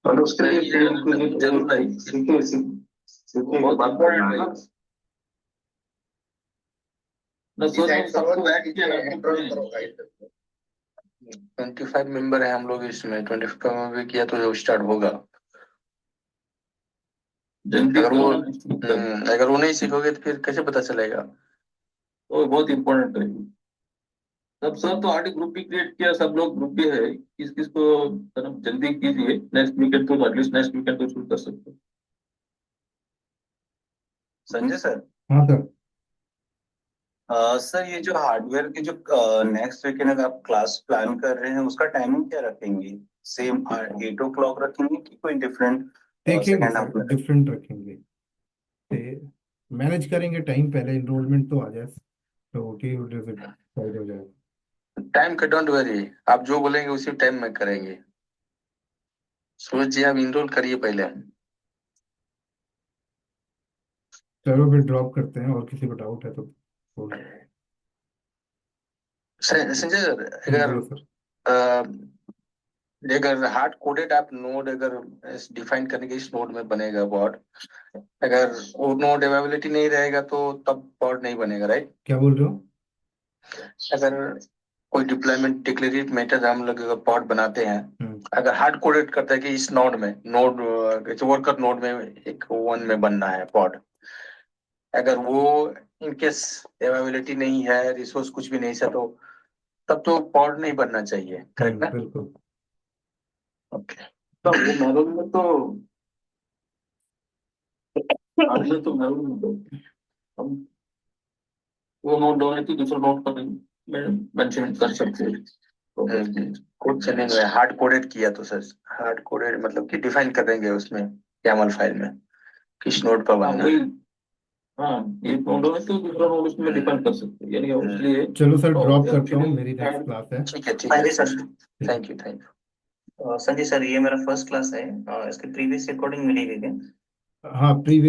और उसके लिए जरूर है, सीखिए सीखिए बहुत इम्पोर्टेंट है। ना सोच में सबको ऐड किया ना ग्रुप एनरोल में। करो गाइस। 25 मेंबर है हम लोग इसमें, 25 में भी किया तो स्टार्ट होगा। जल्दी अगर वो करो ना। अगर वो नहीं सीखोगे तो फिर कैसे पता चलेगा? तो बहुत इम्पोर्टेंट है। सब सर तो ऑलरेडी ग्रुप भी क्रिएट किया, सब लोग ग्रुप भी है, किस किस को सर आप जल्दी कीजिए, नेक्स्ट वीकेंड तो एटलीस्ट नेक्स्ट वीकेंड तो शुरू कर सकते हो। संजय सर, हाँ सर। सर ये जो हार्डवेयर की जो नेक्स्ट वीकेंड अगर आप क्लास प्लान कर रहे हैं उसका टाइमिंग क्या रखेंगे? सेम 8 o'clock रखेंगे कि कोई डिफरेंट देखेंगे सेकेंड हाफ सर, में? डिफरेंट रखेंगे, मैनेज करेंगे टाइम, पहले इनरोलमेंट तो आ जाए तो कि साइड हो जाए। टाइम का डोंट वरी, आप जो बोलेंगे उसी टाइम में करेंगे। सूरज जी आप इनरोल करिए पहले। चलो फिर ड्रॉप करते हैं, और किसी को डाउट है तो बोलो। संजय सर, अगर बोलो सर। अगर हार्ड कोडेड आप नोड अगर डिफाइन करने के इस नोड में बनेगा बॉर्ड, अगर वो नोड अवेलेबिलिटी नहीं रहेगा तो तब बॉर्ड नहीं बनेगा, राइट? क्या बोल रहे हो? अगर कोई डिप्लॉयमेंट डिक्लेरेटिव मेथड हम लोग पॉड बनाते हैं, हम्म, अगर हार्ड कोडेड करता है कि इस नोड में नोड वर्कर नोड में एक वन में बनना है पॉड, अगर वो इनकेस अवेलेबिलिटी नहीं है, रिसोर्स कुछ भी नहीं है, तो तब तो पॉड नहीं बनना चाहिए, करेक्ट ना? बिल्कुल। ओके। तो वो मैनुअल में तो आगे तो मैनुअल में तो हम वो नोट डाउन तो दूसरा नोट पर मेंशन कर सकते हैं। तो कोड चलेंगे हार्ड कोडेड किया तो सर, हार्ड कोडेड मतलब कि डिफाइन कर देंगे उसमें YAML फाइल में किस नोड पर हाँ बनना वही, है। हाँ एक नोट है तो दूसरा नोट उसमें डिपेंड कर सकते हैं, यानी उसलिए चलो सर, तो ड्रॉप करता actually हूँ, मेरी नेक्स्ट add- क्लास है। ठीक है sir, thank you thank you. Sanjay sir, ये मेरा फर्स्ट क्लास है, इसके प्रीवियस रिकॉर्डिंग मिलेगी क्या? हाँ, प्रीवियस